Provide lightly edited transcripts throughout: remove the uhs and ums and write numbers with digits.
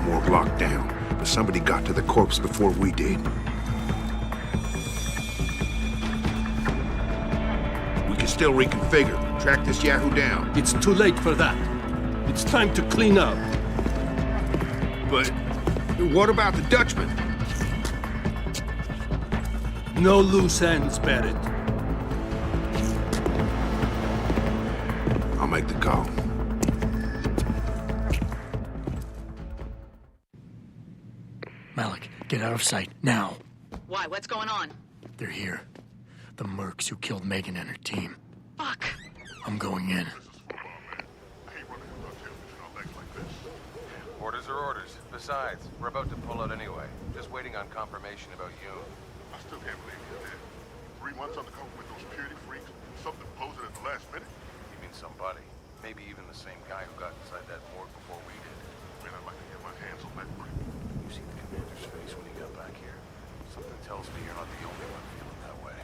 morgue locked down, but somebody got to the corpse before we did. We can still reconfigure. Track this Yahoo down. It's too late for that. It's time to clean up. But what about the Dutchman? No loose ends, Barrett. I'll make the call. Malik, get out of sight, now. Why? What's going on? They're here. The mercs who killed Megan and her team. Fuck. I'm going in. Orders are orders. Besides, we're about to pull out anyway. Just waiting on confirmation about you. I still can't believe you're dead. 3 months undercover with those purity freaks, something posted at the last minute. You mean somebody? Maybe even the same guy who got inside that morgue before we did. Man, I'd like to get my hands on that brick. You see the commander's face when he got back here? Something tells me you're not the only one feeling that way.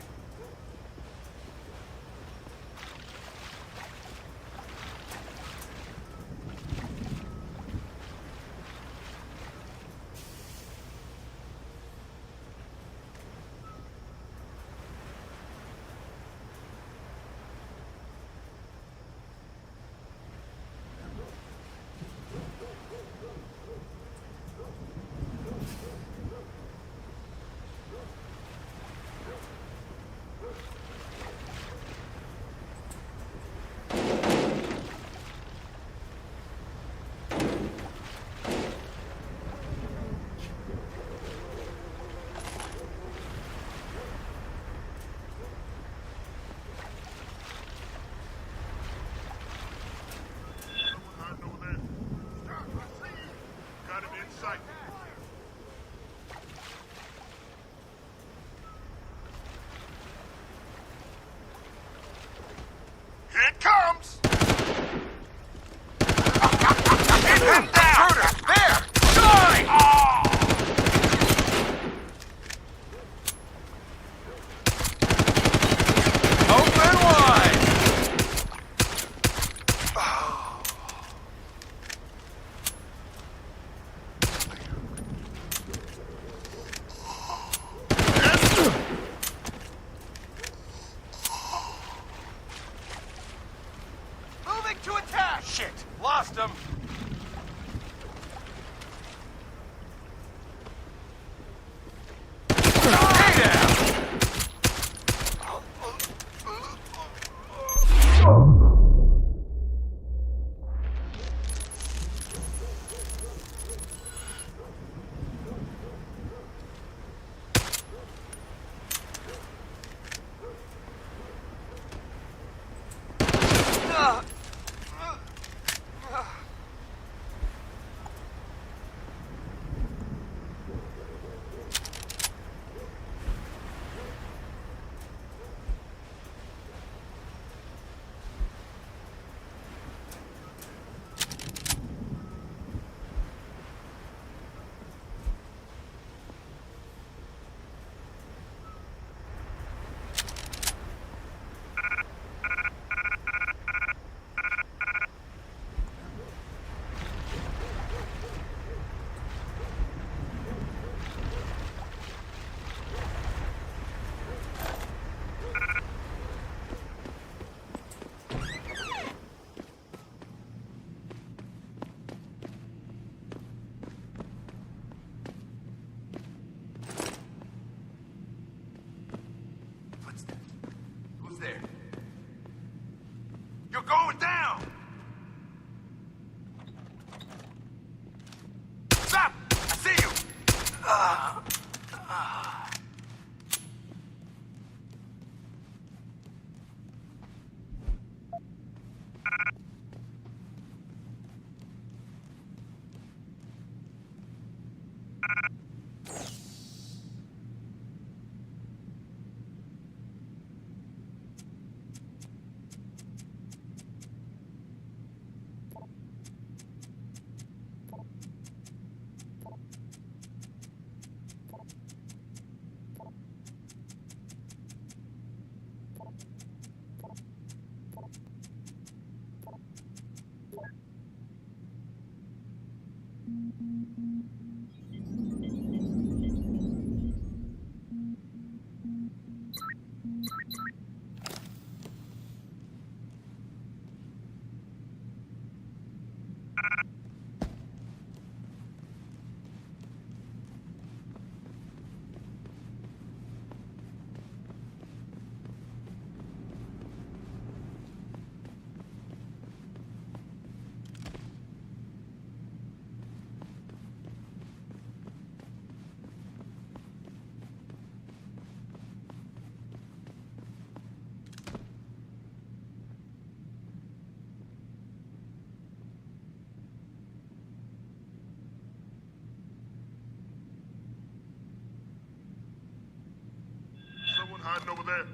Someone hiding over there.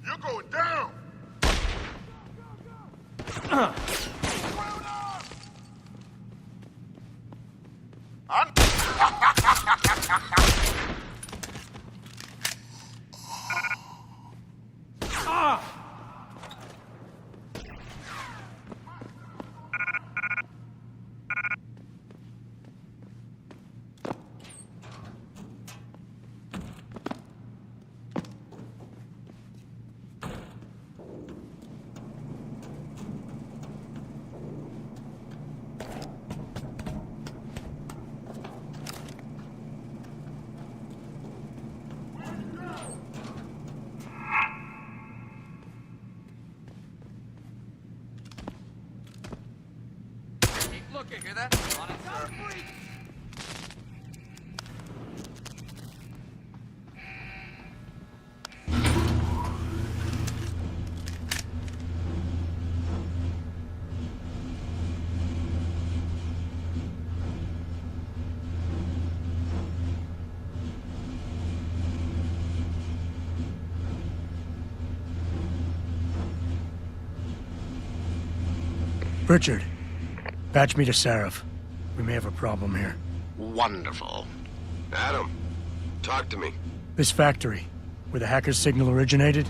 You're going down! Looking, hear that? On it, sir. Richard, patch me to Seraph. We may have a problem here. Wonderful. Adam, talk to me. This factory, where the hacker's signal originated,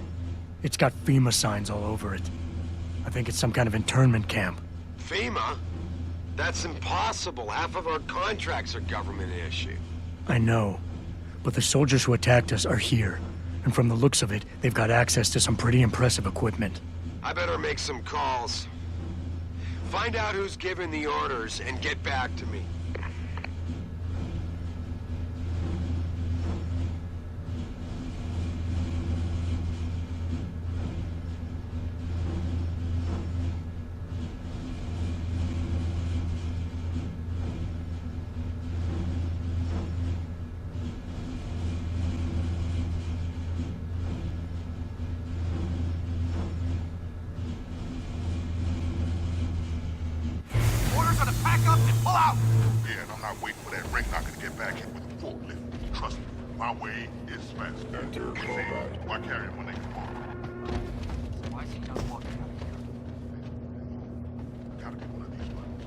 it's got FEMA signs all over it. I think it's some kind of internment camp. FEMA? That's impossible. Half of our contracts are government issue. I know, but the soldiers who attacked us are here. And from the looks of it, they've got access to some pretty impressive equipment. I better make some calls. Find out who's giving the orders and get back to me. Orders are to pack up and pull out! Yeah, and I'm not waiting for that ring knocker to get back here with a forklift. Trust me, my way is faster. Enter combat. Why carry it when they come on? Why is he not walking out of here? Gotta get one of these ones.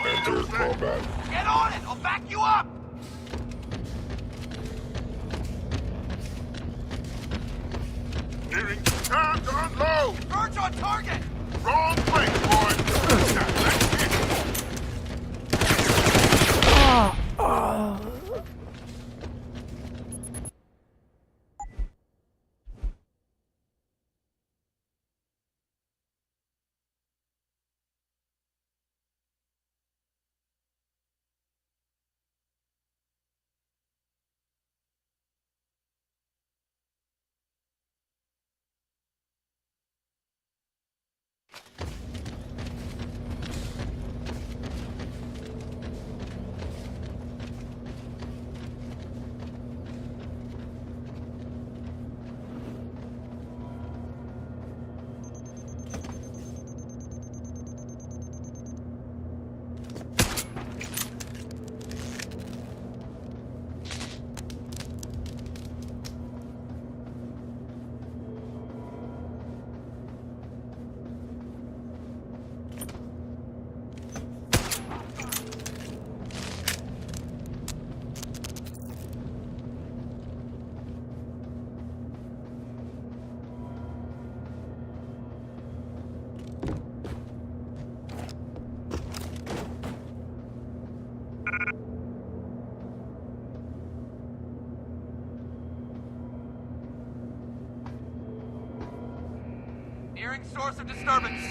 Enter combat. Get on it! I'll back you up! Nearing time to unload! Birds on target! Wrong place, boy! Now, let's get Monitoring source of disturbance.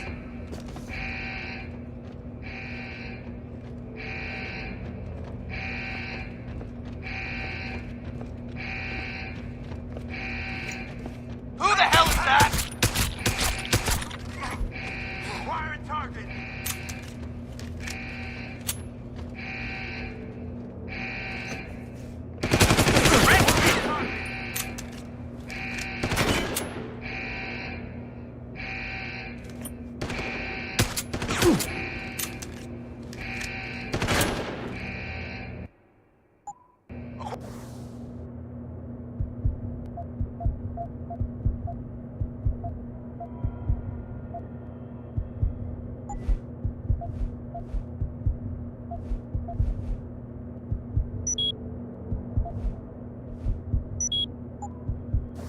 Who the hell is that? Fire target.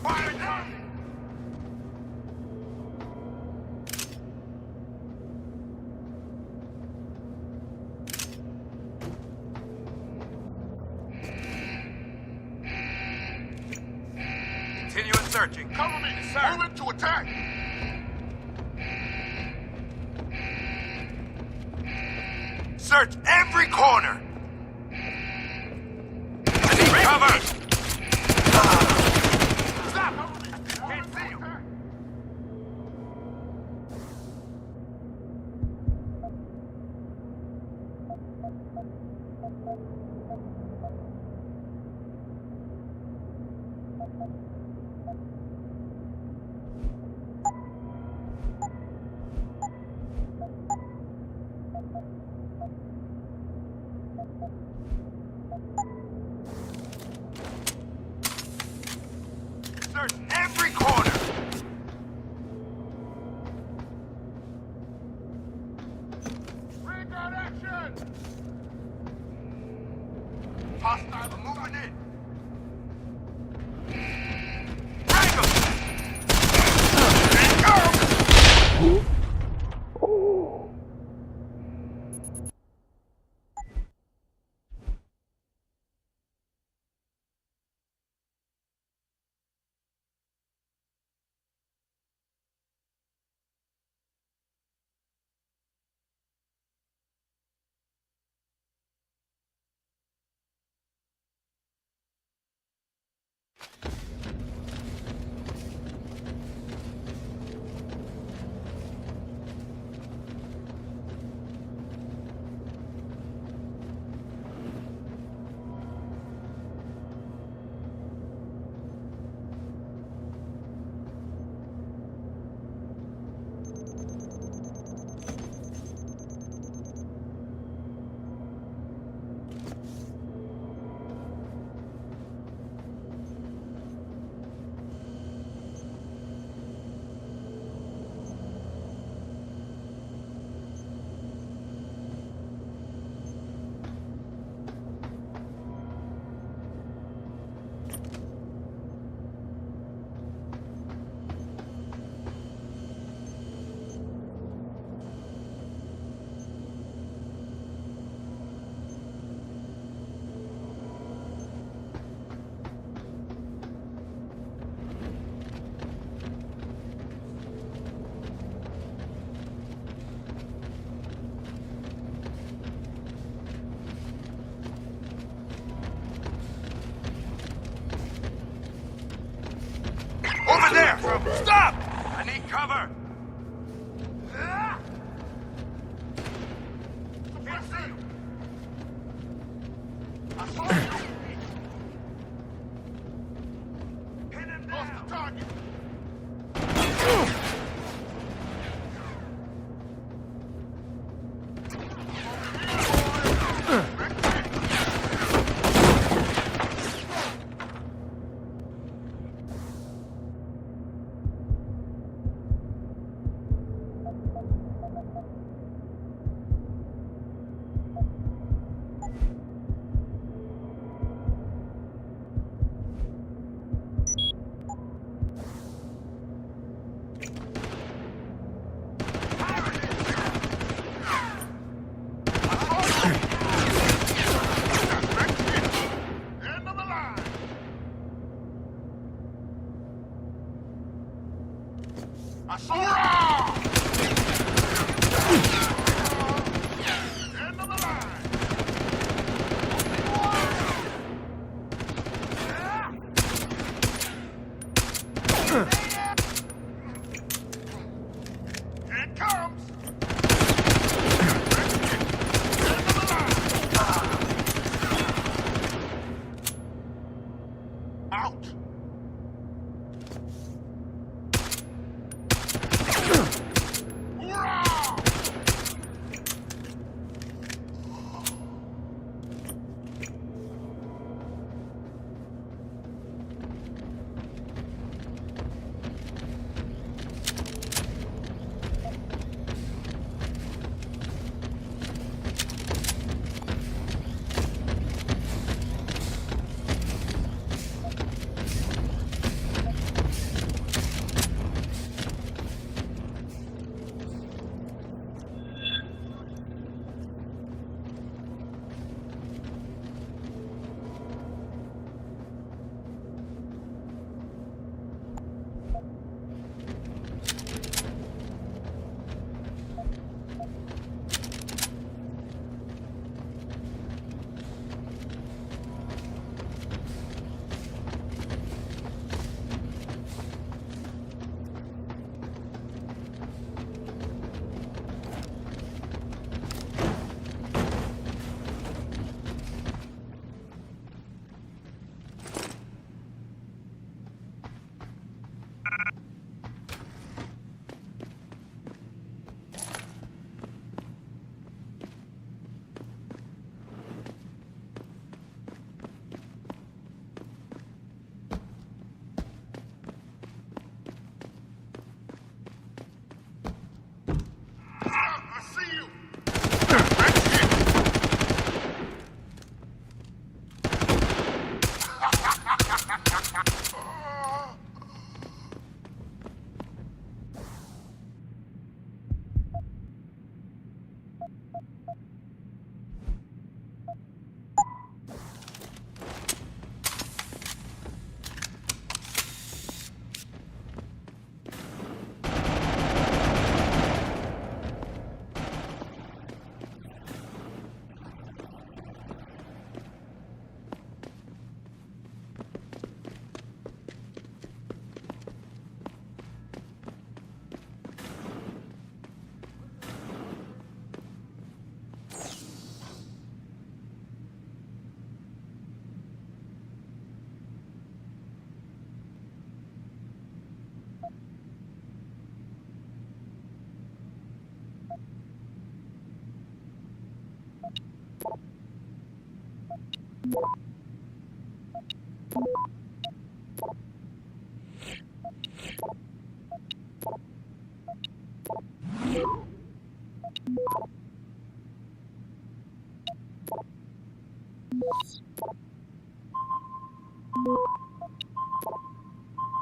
Fire target. Continuing searching. Cover me! Sir. Moving to attack! Search every corner. I need cover. Stop! Cover me! Can't see you. Search every corner. Ray gun action! Hostile moving in. Drag 'em. Over there! Stop! I need cover! Can't see you! I saw you! Pin him down! Lost the target! I saw Here it comes! Out! I see you!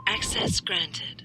Access granted.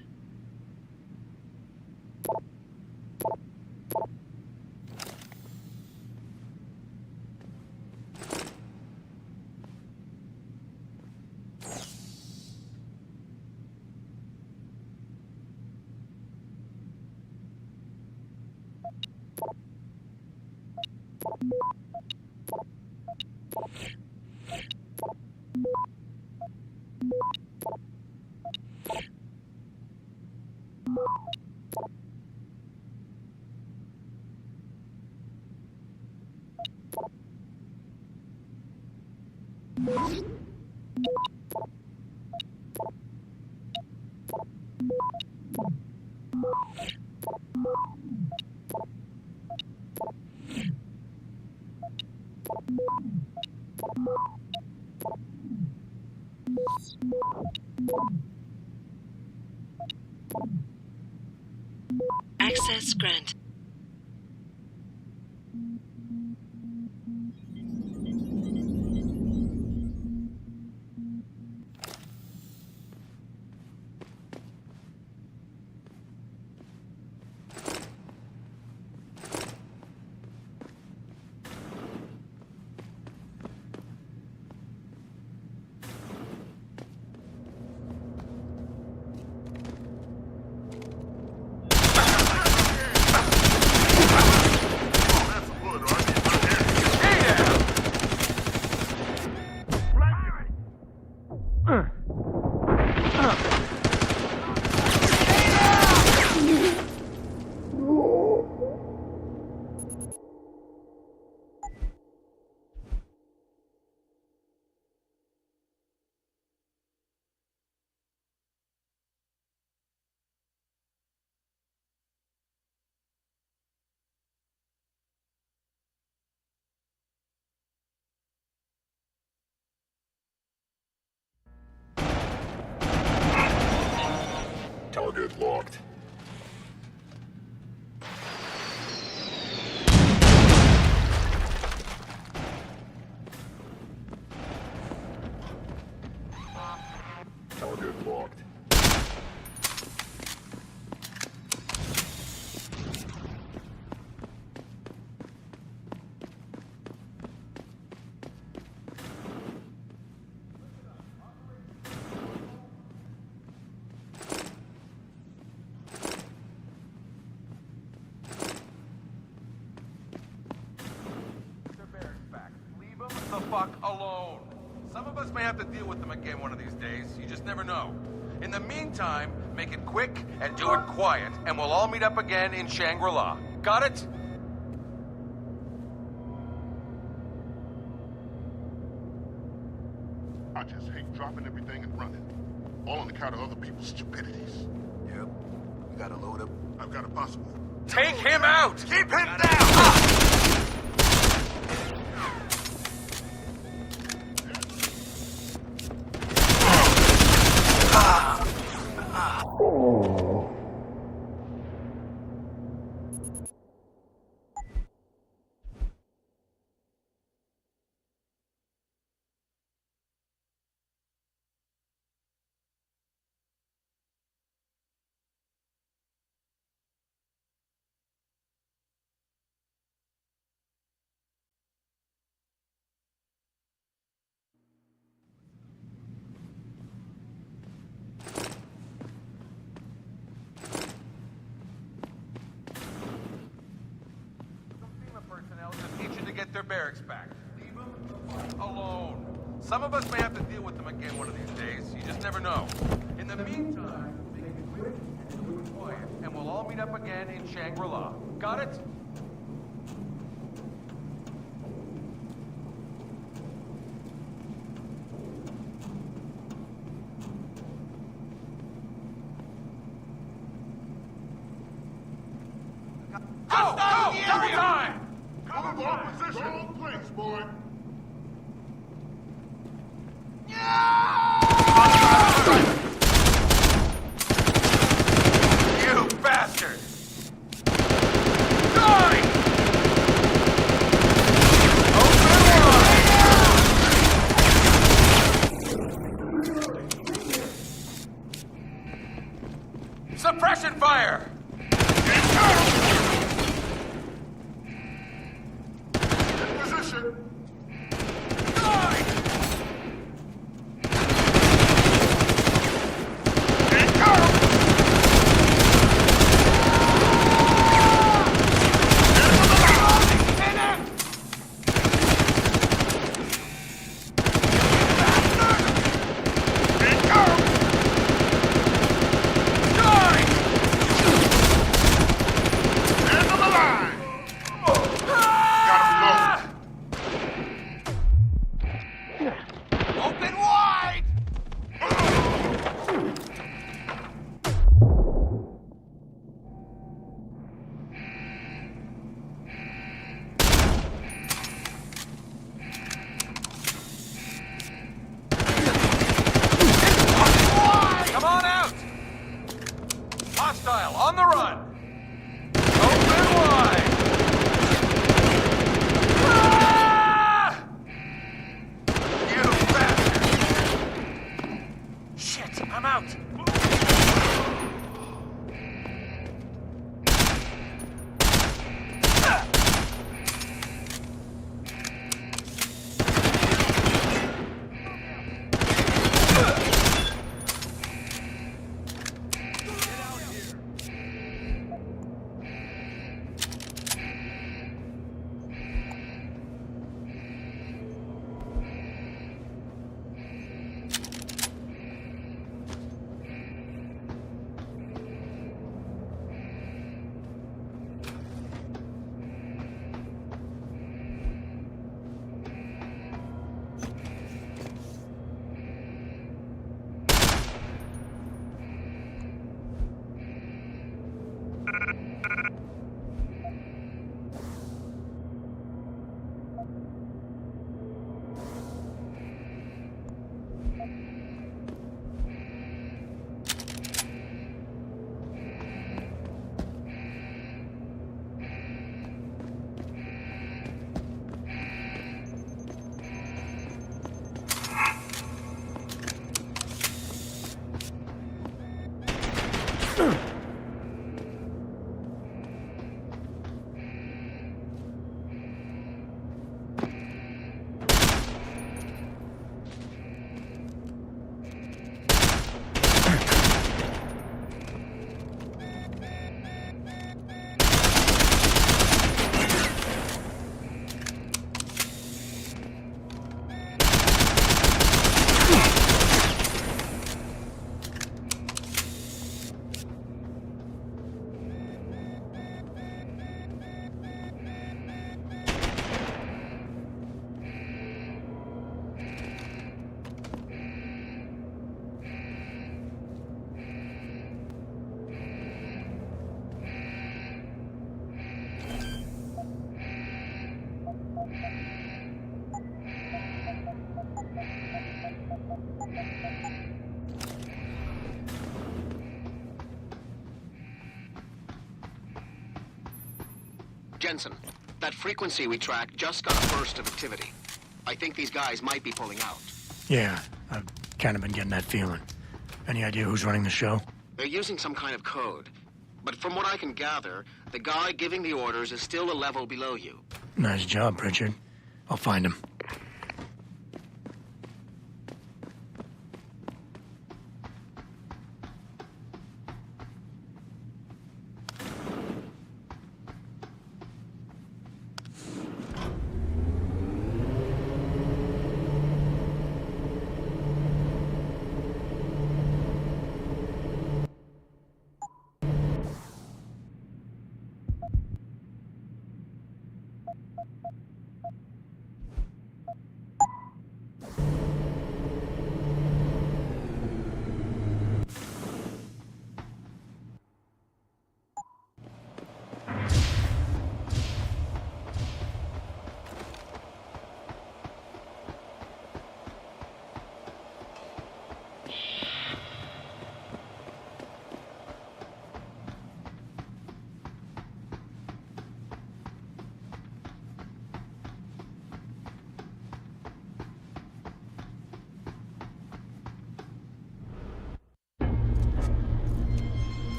Access granted. Target locked. Target locked. Leave them the fuck alone. Some of us may have to deal with them again one of these days. You just never know. In the meantime, make it quick and do it quiet, and we'll all meet up again in Shangri-La. Got it? I just hate dropping everything and running. All on account of other people's stupidities. Yep. We gotta load up. I've got a possible. Take him out! Keep him down! Get their barracks back. Leave them the fuck alone. Some of us may have to deal with them again one of these days. You just never know. In the meantime, make it quick and do it quiet, and we'll all meet up again in Shangri-La. Got it? Go! Go! Double time! Cover all position. Wrong place, boy. You bastard! Die! Open wide! Suppression fire! Position. Open wide! Come on out! Hostile, on the run! Open wide! Ah! You bastard! Shit, I'm out! Jensen, that frequency we tracked just got a burst of activity. I think these guys might be pulling out. Yeah, I've kind of been getting that feeling. Any idea who's running the show? They're using some kind of code. But from what I can gather, the guy giving the orders is still a level below you. Nice job, Pritchard. I'll find him.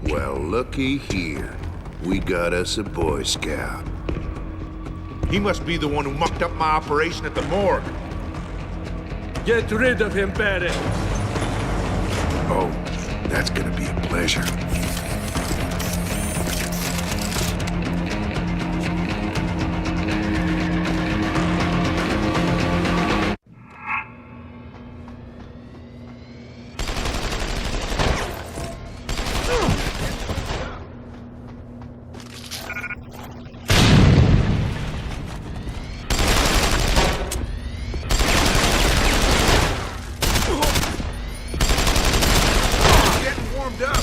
Well, looky here. We got us a Boy Scout. He must be the one who mucked up my operation at the morgue. Get rid of him, Barry. Oh, that's gonna be a pleasure. Getting warmed up.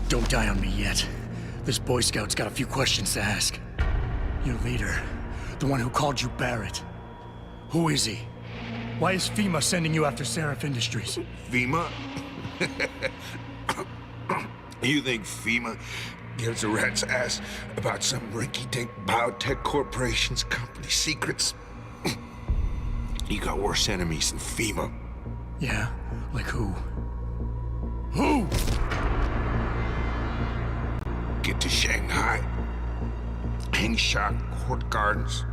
Don't die on me yet. This Boy Scout's got a few questions to ask. Your leader, the one who called you Barrett. Who is he? Why is FEMA sending you after Seraph Industries? FEMA? You think FEMA gives a rat's ass about some rinky-dink biotech corporation's company secrets? You got worse enemies than FEMA. Yeah? Like who? Who? Get to Shanghai. Hang Shot Court Gardens.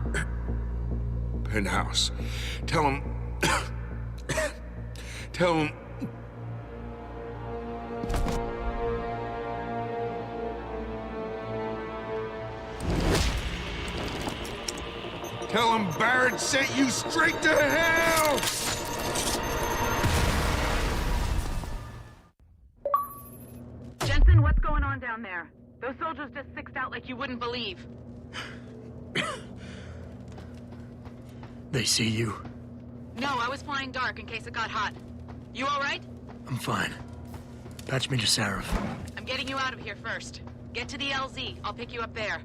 Penthouse. Tell him... Tell him... Tell him Barrett sent you straight to hell! Jensen, what's going on down there? Those soldiers just sixed out like you wouldn't believe. They see you? No, I was flying dark in case it got hot. You all right? I'm fine. Patch me to Seraph. I'm getting you out of here first. Get to the LZ. I'll pick you up there.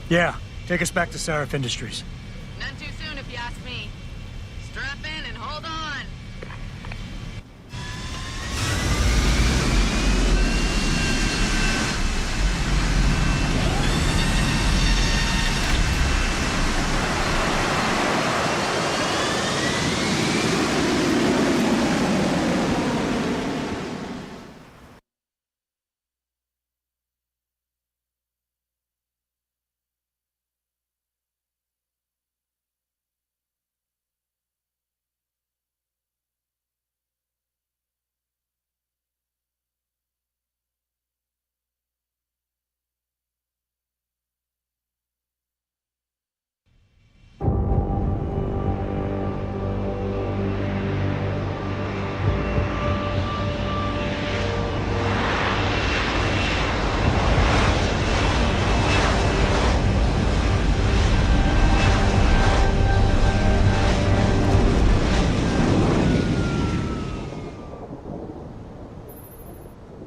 Yeah, take us back to Seraph Industries. None too soon if you ask me. Strap in and hold on.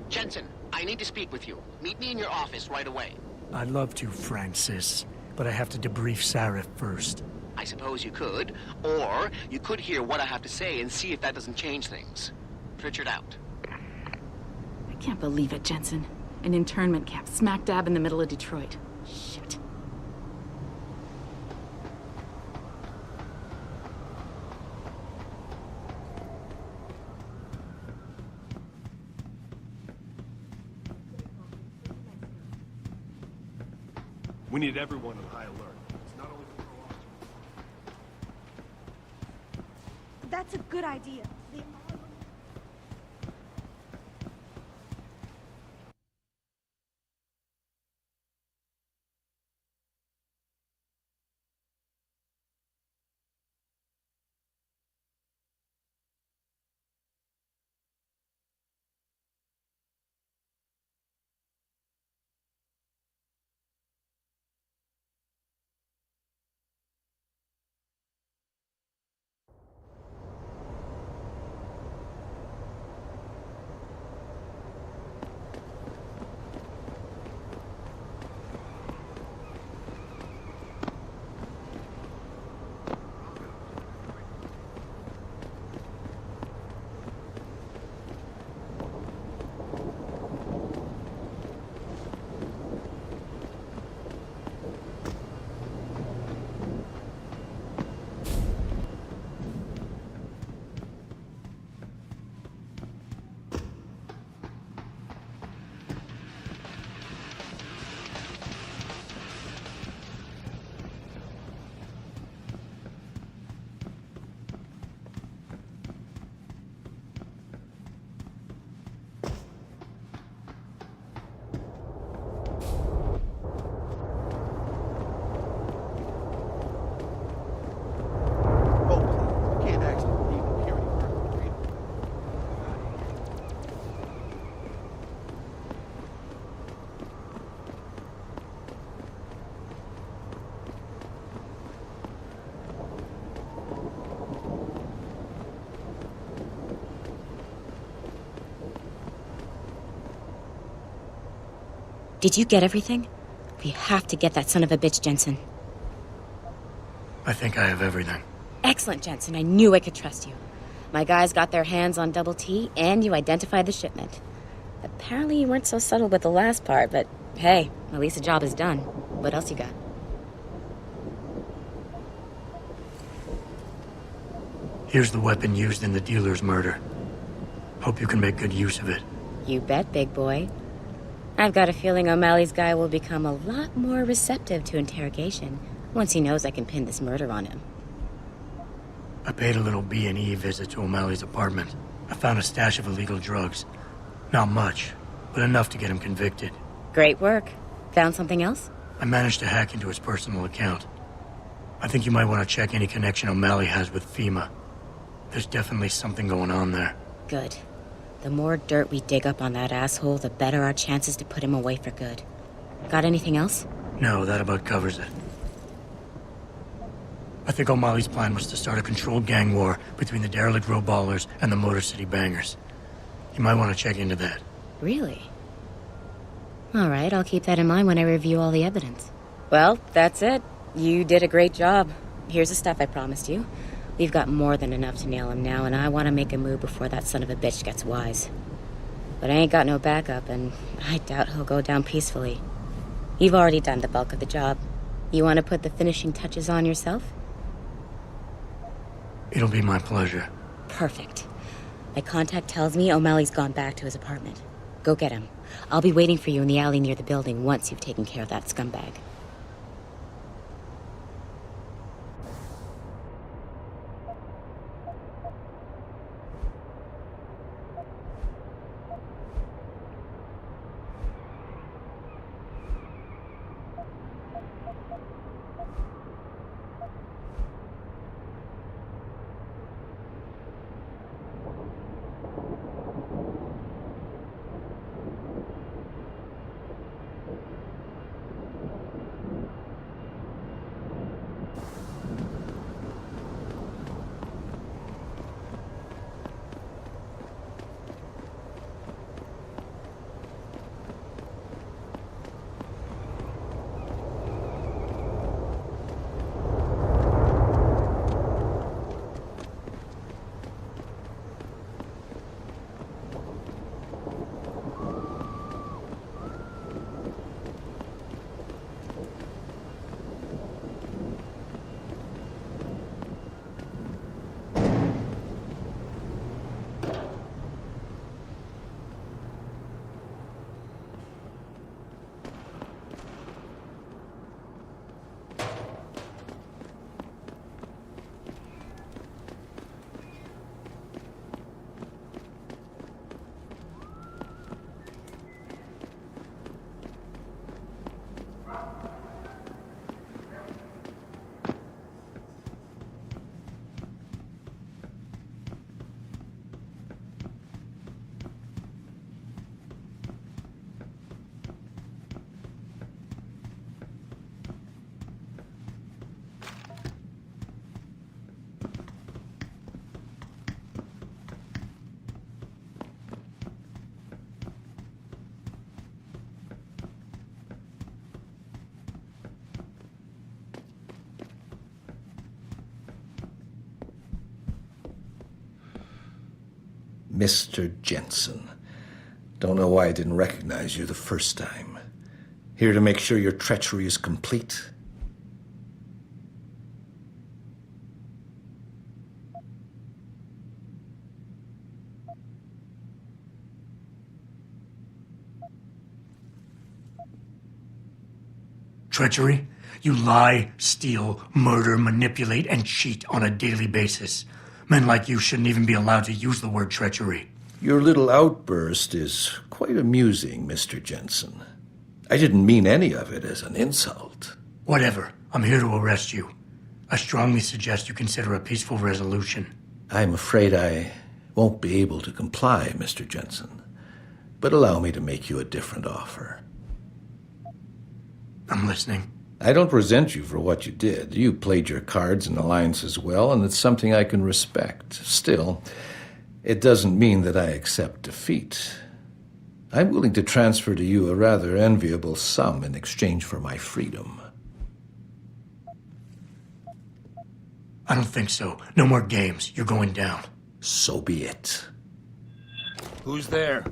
Jensen, I need to speak with you. Meet me in your office right away. I'd love to, Francis, but I have to debrief Seraph first. I suppose you could, or you could hear what I have to say and see if that doesn't change things. Pritchard out. I can't believe it, Jensen. An internment camp smack dab in the middle of Detroit. Shit. We need everyone on high alert. It's not only for That's a good idea. Did you get everything? We have to get that son of a bitch, Jensen. I think I have everything. Excellent, Jensen. I knew I could trust you. My guys got their hands on Double T, and you identified the shipment. Apparently you weren't so subtle with the last part, but hey, at least the job is done. What else you got? Here's the weapon used in the dealer's murder. Hope you can make good use of it. You bet, big boy. I've got a feeling O'Malley's guy will become a lot more receptive to interrogation once he knows I can pin this murder on him. I paid a little B&E visit to O'Malley's apartment. I found a stash of illegal drugs. Not much, but enough to get him convicted. Great work. Found something else? I managed to hack into his personal account. I think you might want to check any connection O'Malley has with FEMA. There's definitely something going on there. Good. The more dirt we dig up on that asshole, the better our chances to put him away for good. Got anything else? No, that about covers it. I think O'Malley's plan was to start a controlled gang war between the derelict row ballers and the Motor City bangers. You might want to check into that. Really? All right, I'll keep that in mind when I review all the evidence. Well, that's it. You did a great job. Here's the stuff I promised you. We've got more than enough to nail him now, and I want to make a move before that son of a bitch gets wise. But I ain't got no backup, and I doubt he'll go down peacefully. You've already done the bulk of the job. You want to put the finishing touches on yourself? It'll be my pleasure. Perfect. My contact tells me O'Malley's gone back to his apartment. Go get him. I'll be waiting for you in the alley near the building once you've taken care of that scumbag. Mr. Jensen. Don't know why I didn't recognize you the first time. Here to make sure your treachery is complete. Treachery? You lie, steal, murder, manipulate, and cheat on a daily basis. Men like you shouldn't even be allowed to use the word treachery. Your little outburst is quite amusing, Mr. Jensen. I didn't mean any of it as an insult. Whatever. I'm here to arrest you. I strongly suggest you consider a peaceful resolution. I'm afraid I won't be able to comply, Mr. Jensen. But allow me to make you a different offer. I'm listening. I don't resent you for what you did. You played your cards and alliances well, and it's something I can respect. Still, it doesn't mean that I accept defeat. I'm willing to transfer to you a rather enviable sum in exchange for my freedom. I don't think so. No more games. You're going down. So be it. Who's there?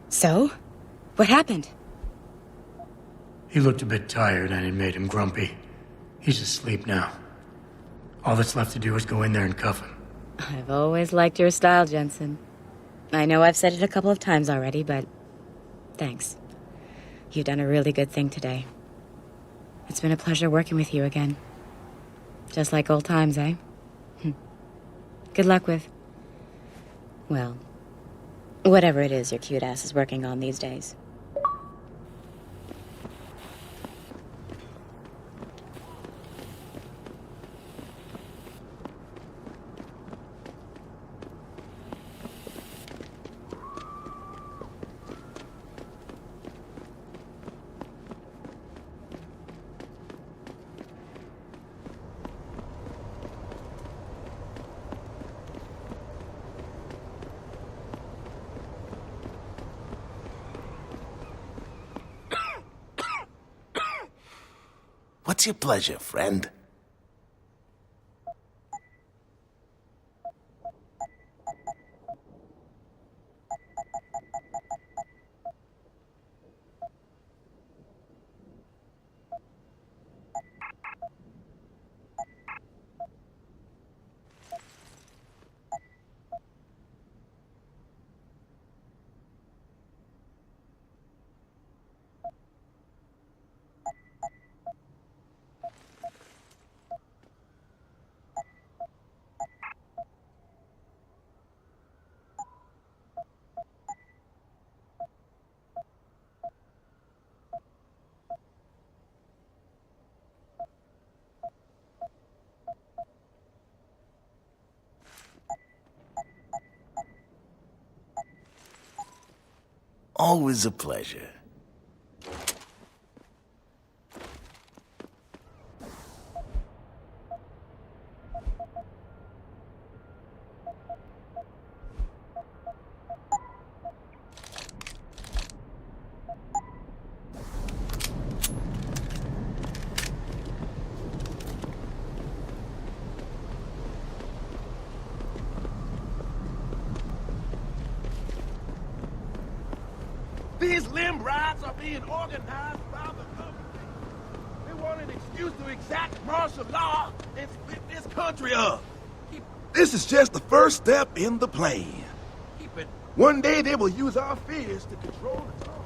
So? What happened? He looked a bit tired and it made him grumpy. He's asleep now. All that's left to do is go in there and cuff him. I've always liked your style, Jensen. I know I've said it a couple of times already, but thanks. You've done a really good thing today. It's been a pleasure working with you again. Just like old times, eh? Good luck with... well, whatever it is your cute ass is working on these days. What's your pleasure, friend? Always a pleasure. These limb rides are being organized by the government. They want an excuse to exact martial law and split this country up. This is just the first step in the plan. One day they will use our fears to control the talk.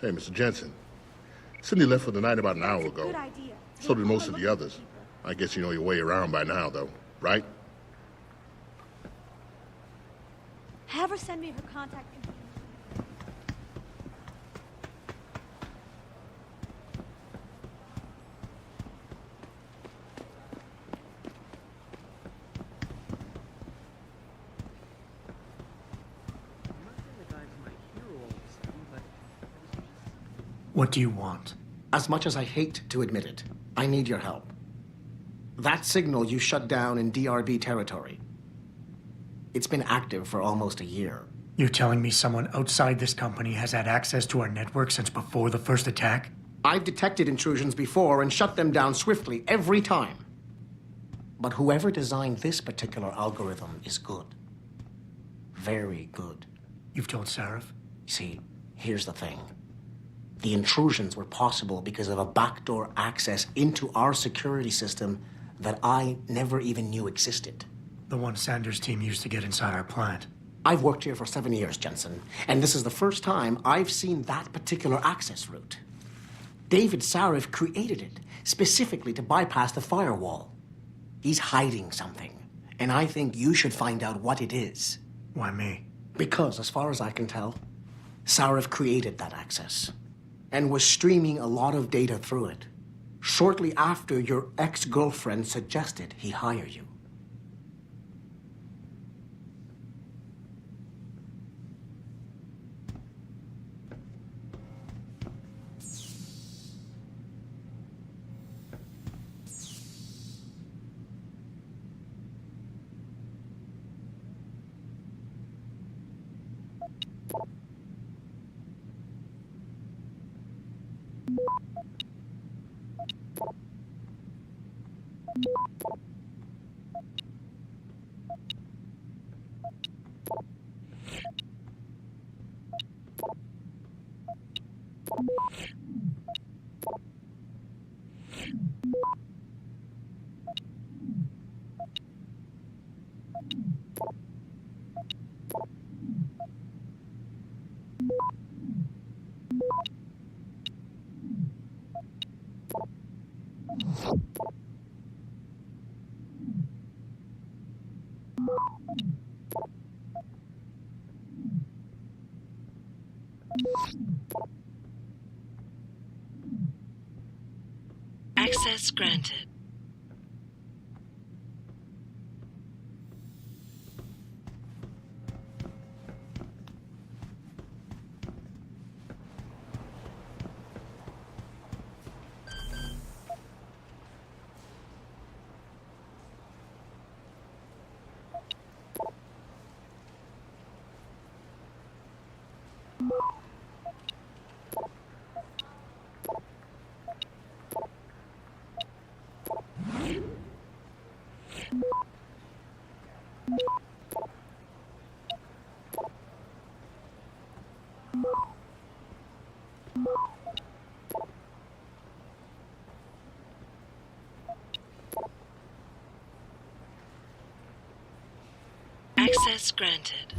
Hey, Mr. Jensen. Cindy left for the night about an hour ago. Good idea. So did most of the others. I guess you know your way around by now, though, right? Have her send me her contact information. What do you want? As much as I hate to admit it, I need your help. That signal you shut down in DRB territory. It's been active for almost a year. You're telling me someone outside this company has had access to our network since before the first attack? I've detected intrusions before and shut them down swiftly every time. But whoever designed this particular algorithm is good. Very good. You've told Sarif? See, here's the thing. The intrusions were possible because of a backdoor access into our security system that I never even knew existed. The one Sanders' team used to get inside our plant. I've worked here for 7 years, Jensen, and this is the first time I've seen that particular access route. David Sarif created it specifically to bypass the firewall. He's hiding something, and I think you should find out what it is. Why me? Because, as far as I can tell, Sarif created that access and was streaming a lot of data through it shortly after your ex-girlfriend suggested he hire you. Access granted. Access granted.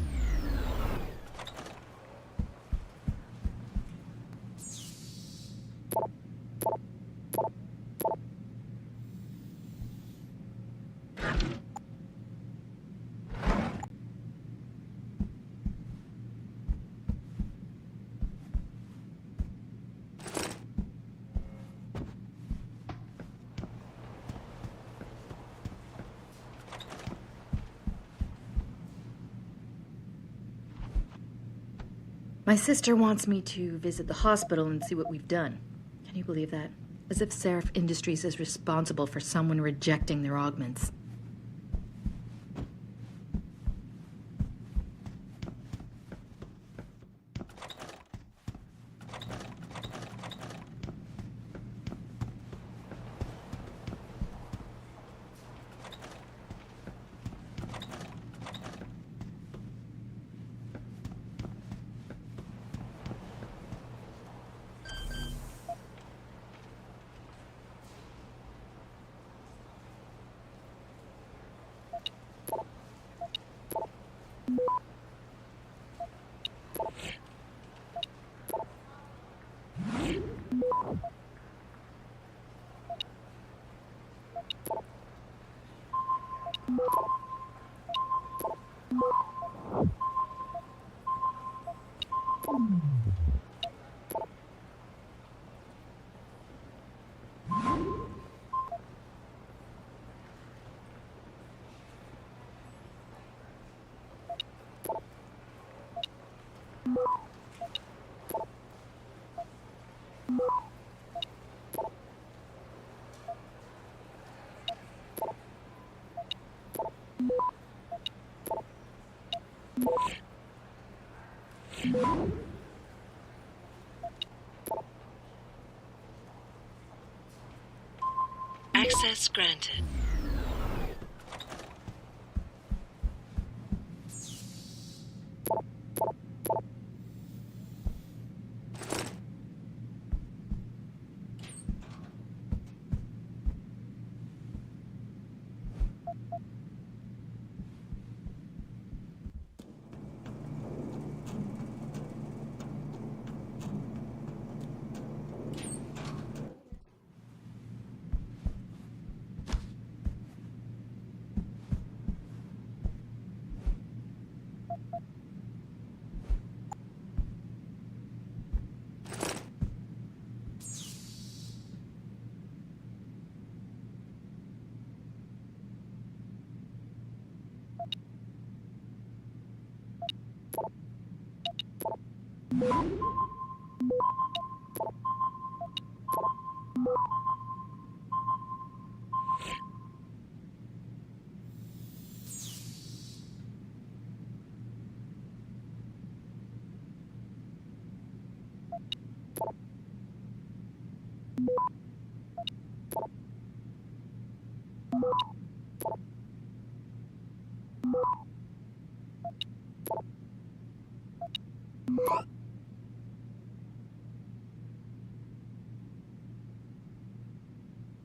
My sister wants me to visit the hospital and see what we've done. Can you believe that? As if Sarif Industries is responsible for someone rejecting their augments. Access granted.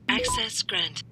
Access granted.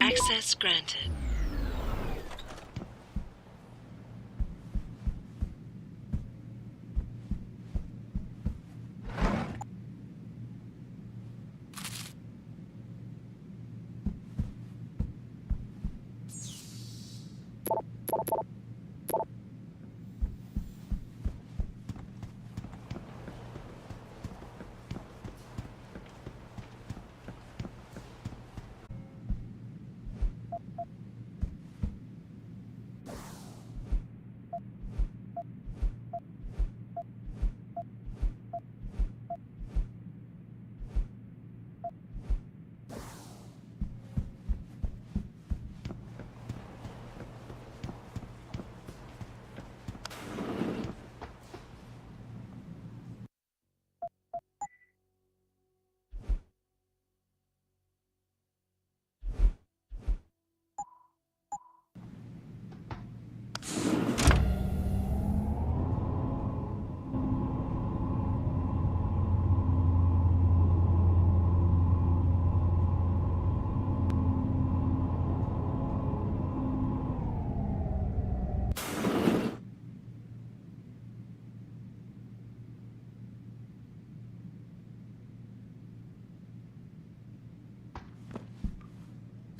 Access granted.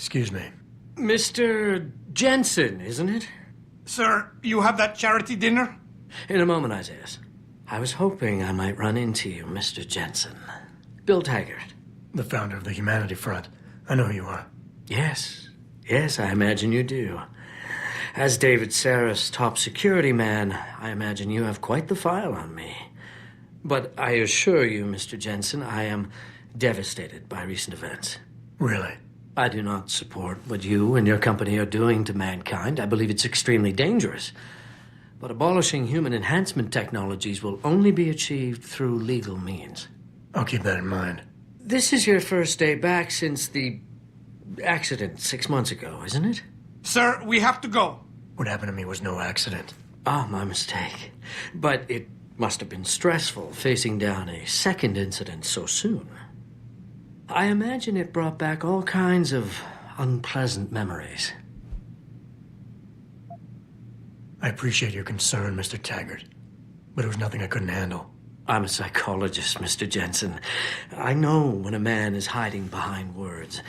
Excuse me. Mr. Jensen, isn't it? Sir, you have that charity dinner? In a moment, Isaiah. I was hoping I might run into you, Mr. Jensen. Bill Taggart. The founder of the Humanity Front. I know who you are. Yes. Yes, I imagine you do. As David Sarah's top security man, I imagine you have quite the file on me. But I assure you, Mr. Jensen, I am devastated by recent events. Really? I do not support what you and your company are doing to mankind. I believe it's extremely dangerous. But abolishing human enhancement technologies will only be achieved through legal means. I'll keep that in mind. This is your first day back since the accident 6 months ago, isn't it? Sir, we have to go. What happened to me was no accident. Ah, my mistake. But it must have been stressful facing down a second incident so soon. I imagine it brought back all kinds of unpleasant memories. I appreciate your concern, Mr. Taggart, but it was nothing I couldn't handle. I'm a psychologist, Mr. Jensen. I know when a man is hiding behind words.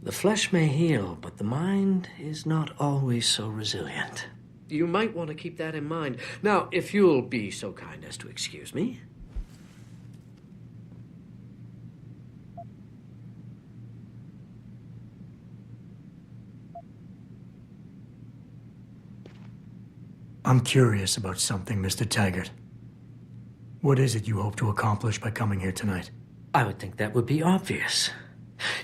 The flesh may heal, but the mind is not always so resilient. You might want to keep that in mind. Now, if you'll be so kind as to excuse me. I'm curious about something, Mr. Taggart. What is it you hope to accomplish by coming here tonight? I would think that would be obvious.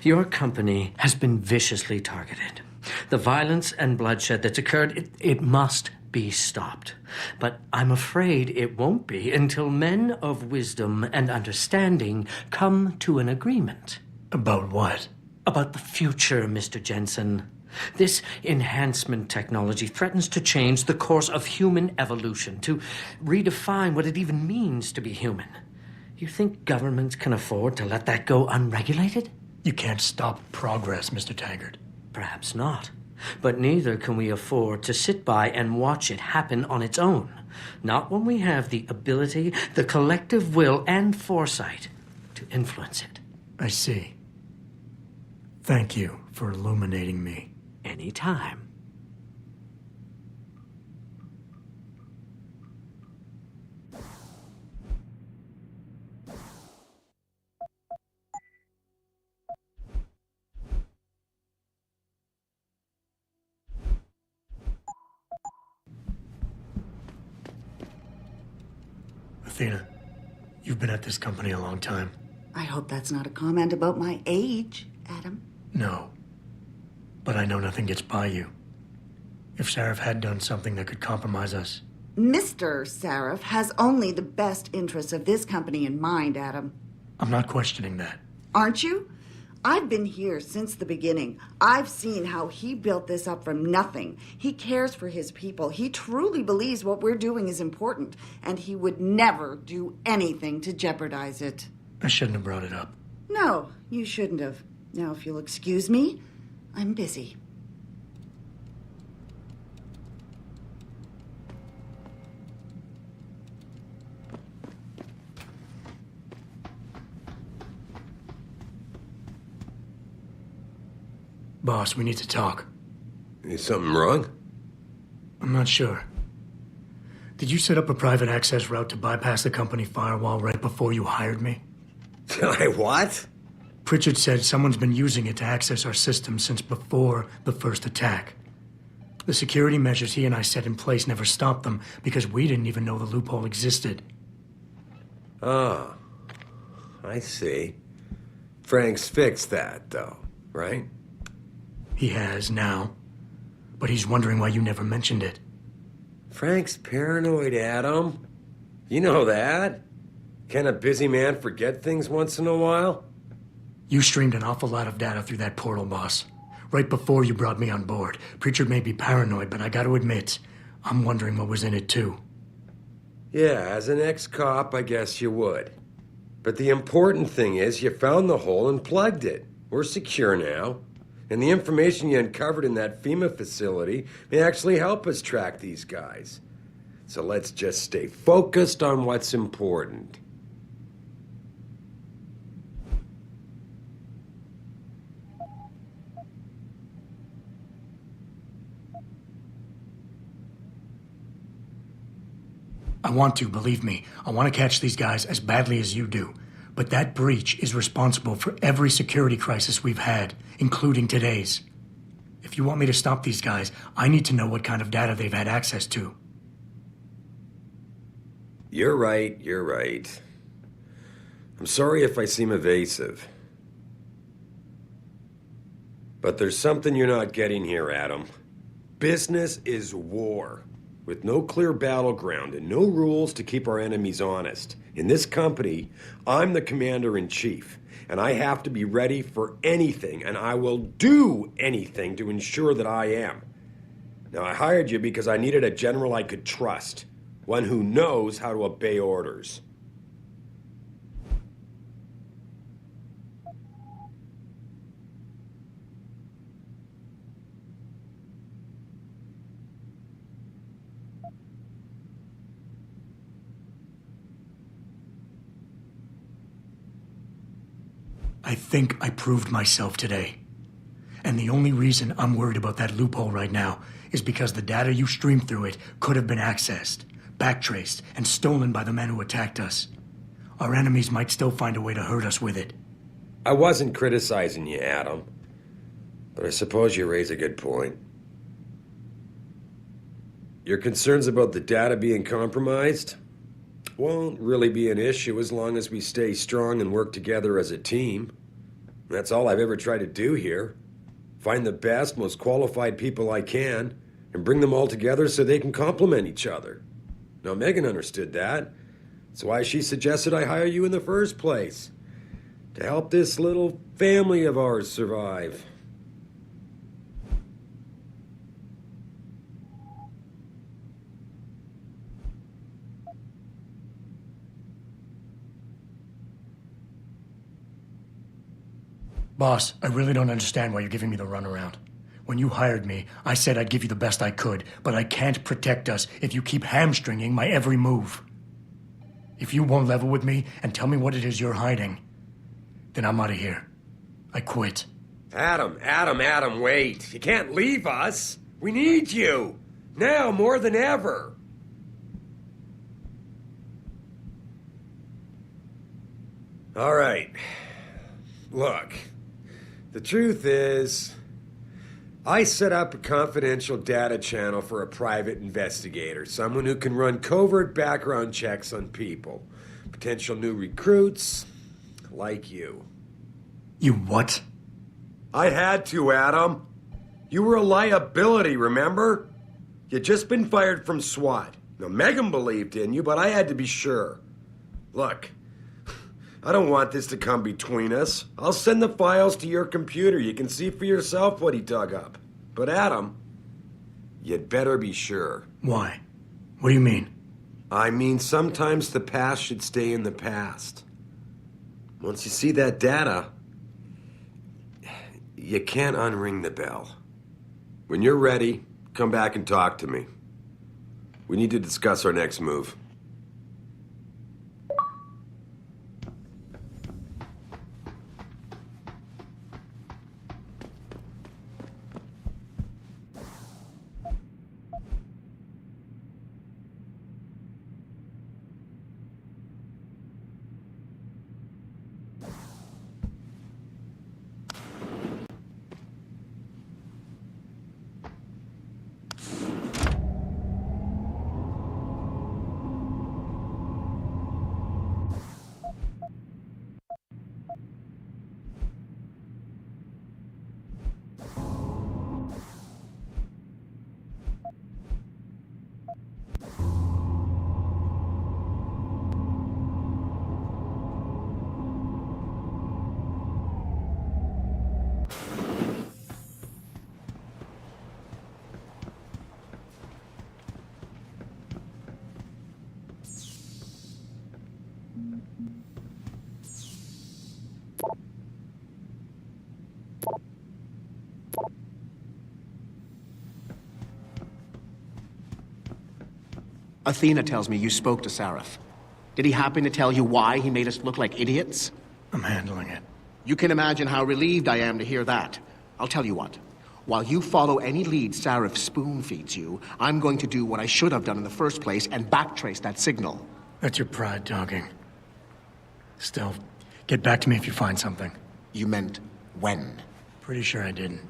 Your company has been viciously targeted. The violence and bloodshed that's occurred, it must be stopped. But I'm afraid it won't be until men of wisdom and understanding come to an agreement. About what? About the future, Mr. Jensen. This enhancement technology threatens to change the course of human evolution, to redefine what it even means to be human. You think governments can afford to let that go unregulated? You can't stop progress, Mr. Taggart. Perhaps not. But neither can we afford to sit by and watch it happen on its own. Not when we have the ability, the collective will, and foresight to influence it. I see. Thank you for illuminating me. Anytime. Athena, you've been at this company a long time. I hope that's not a comment about my age, Adam. No. But I know nothing gets by you. If Sarif had done something that could compromise us... Mr. Sarif has only the best interests of this company in mind, Adam. I'm not questioning that. Aren't you? I've been here since the beginning. I've seen how he built this up from nothing. He cares for his people. He truly believes what we're doing is important, and he would never do anything to jeopardize it. I shouldn't have brought it up. No, you shouldn't have. Now, if you'll excuse me, I'm busy. Boss, we need to talk. Is something wrong? I'm not sure. Did you set up a private access route to bypass the company firewall right before you hired me? I what? Pritchard said someone's been using it to access our system since before the first attack. The security measures he and I set in place never stopped them because we didn't even know the loophole existed. Oh, I see. Frank's fixed that, though, right? He has now, but he's wondering why you never mentioned it. Frank's paranoid, Adam. You know that. Can a busy man forget things once in a while? You streamed an awful lot of data through that portal, boss. Right before you brought me on board. Pritchard may be paranoid, but I gotta admit, I'm wondering what was in it too. Yeah, as an ex-cop, I guess you would. But the important thing is you found the hole and plugged it. We're secure now. And the information you uncovered in that FEMA facility may actually help us track these guys. So let's just stay focused on what's important. I want to, believe me. I want to catch these guys as badly as you do. But that breach is responsible for every security crisis we've had, including today's. If you want me to stop these guys, I need to know what kind of data they've had access to. You're right. I'm sorry if I seem evasive. But there's something you're not getting here, Adam. Business is war, with no clear battleground and no rules to keep our enemies honest. In this company, I'm the commander-in-chief, and I have to be ready for anything, and I will do anything to ensure that I am. Now, I hired you because I needed a general I could trust, one who knows how to obey orders. I think I proved myself today. And the only reason I'm worried about that loophole right now is because the data you streamed through it could have been accessed, backtraced, and stolen by the men who attacked us. Our enemies might still find a way to hurt us with it. I wasn't criticizing you, Adam. But I suppose you raise a good point. Your concerns about the data being compromised won't really be an issue as long as we stay strong and work together as a team. That's all I've ever tried to do here. Find the best, most qualified people I can, and bring them all together so they can complement each other. Now, Megan understood that. That's why she suggested I hire you in the first place. To help this little family of ours survive. Boss, I really don't understand why you're giving me the runaround. When you hired me, I said I'd give you the best I could, but I can't protect us if you keep hamstringing my every move. If you won't level with me and tell me what it is you're hiding, then I'm out of here. I quit. Adam, wait. You can't leave us. We need you. Now more than ever. All right. Look. The truth is, I set up a confidential data channel for a private investigator, someone who can run covert background checks on people, potential new recruits, like you. You what? I had to, Adam. You were a liability, remember? You'd just been fired from SWAT. Now, Megan believed in you, but I had to be sure. Look. I don't want this to come between us. I'll send the files to your computer. You can see for yourself what he dug up. But Adam, you'd better be sure. Why? What do you mean? I mean, sometimes the past should stay in the past. Once you see that data, you can't unring the bell. When you're ready, come back and talk to me. We need to discuss our next move. Athena tells me you spoke to Sarif. Did he happen to tell you why he made us look like idiots? I'm handling it. You can imagine how relieved I am to hear that. I'll tell you what. While you follow any lead Sarif spoon-feeds you, I'm going to do what I should have done in the first place and backtrace that signal. That's your pride talking. Still, get back to me if you find something. You meant when? Pretty sure I didn't.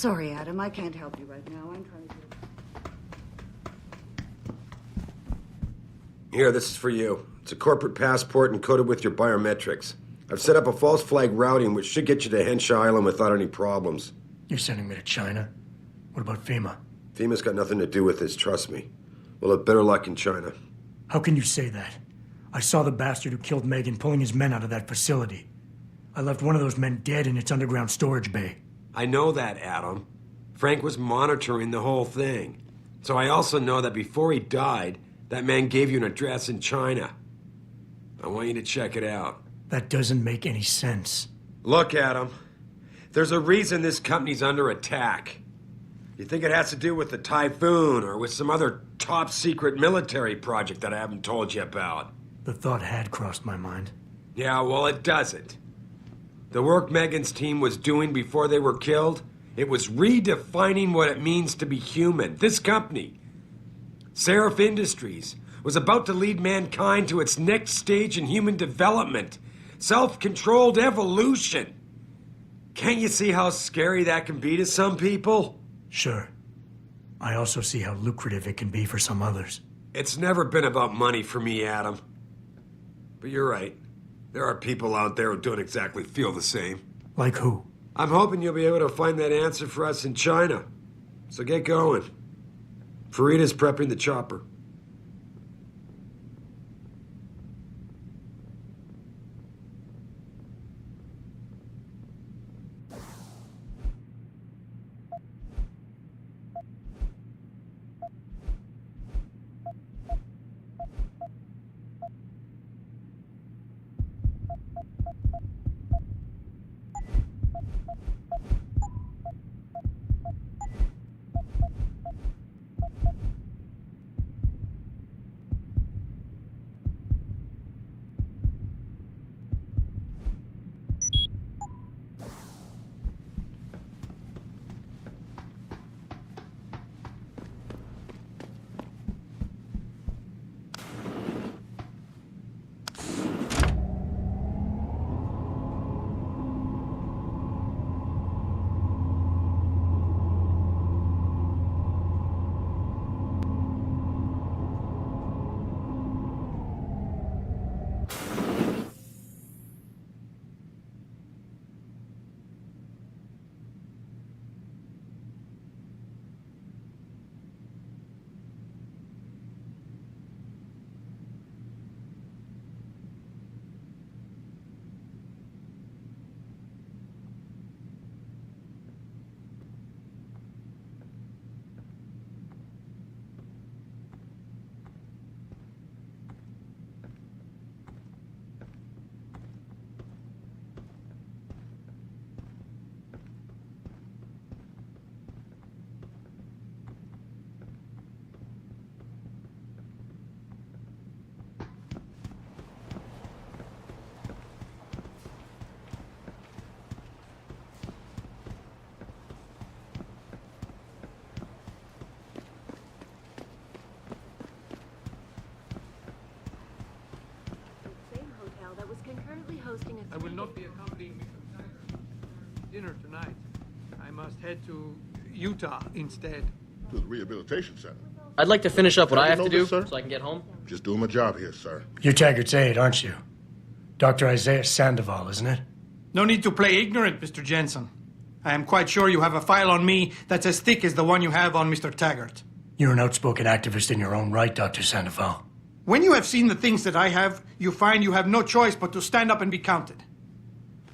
Sorry, Adam, I can't help you right now. I'm trying to do... Here, this is for you. It's a corporate passport encoded with your biometrics. I've set up a false flag routing which should get you to Henshaw Island without any problems. You're sending me to China? What about FEMA? FEMA's got nothing to do with this, trust me. We'll have better luck in China. How can you say that? I saw the bastard who killed Megan pulling his men out of that facility. I left one of those men dead in its underground storage bay. I know that, Adam. Frank was monitoring the whole thing. So I also know that before he died, that man gave you an address in China. I want you to check it out. That doesn't make any sense. Look, Adam. There's a reason this company's under attack. You think it has to do with the Typhoon or with some other top-secret military project that I haven't told you about? The thought had crossed my mind. Yeah, well, it doesn't. The work Megan's team was doing before they were killed, it was redefining what it means to be human. This company, Seraph Industries, was about to lead mankind to its next stage in human development. Self-controlled evolution. Can't you see how scary that can be to some people? Sure. I also see how lucrative it can be for some others. It's never been about money for me, Adam. But you're right. There are people out there who don't exactly feel the same. Like who? I'm hoping you'll be able to find that answer for us in China. So get going. Farida's prepping the chopper. I will not be accompanying Mr. Tiger. Dinner tonight. I must head to Utah instead. To the rehabilitation center. I'd like to finish up what I have to do sir? so I can get home. Just doing my job here, sir. You're Taggart's aide, aren't you? Dr. Isaiah Sandoval, isn't it? No need to play ignorant, Mr. Jensen. I am quite sure you have a file on me that's as thick as the one you have on Mr. Taggart. You're an outspoken activist in your own right, Dr. Sandoval. When you have seen the things that I have, you find you have no choice but to stand up and be counted.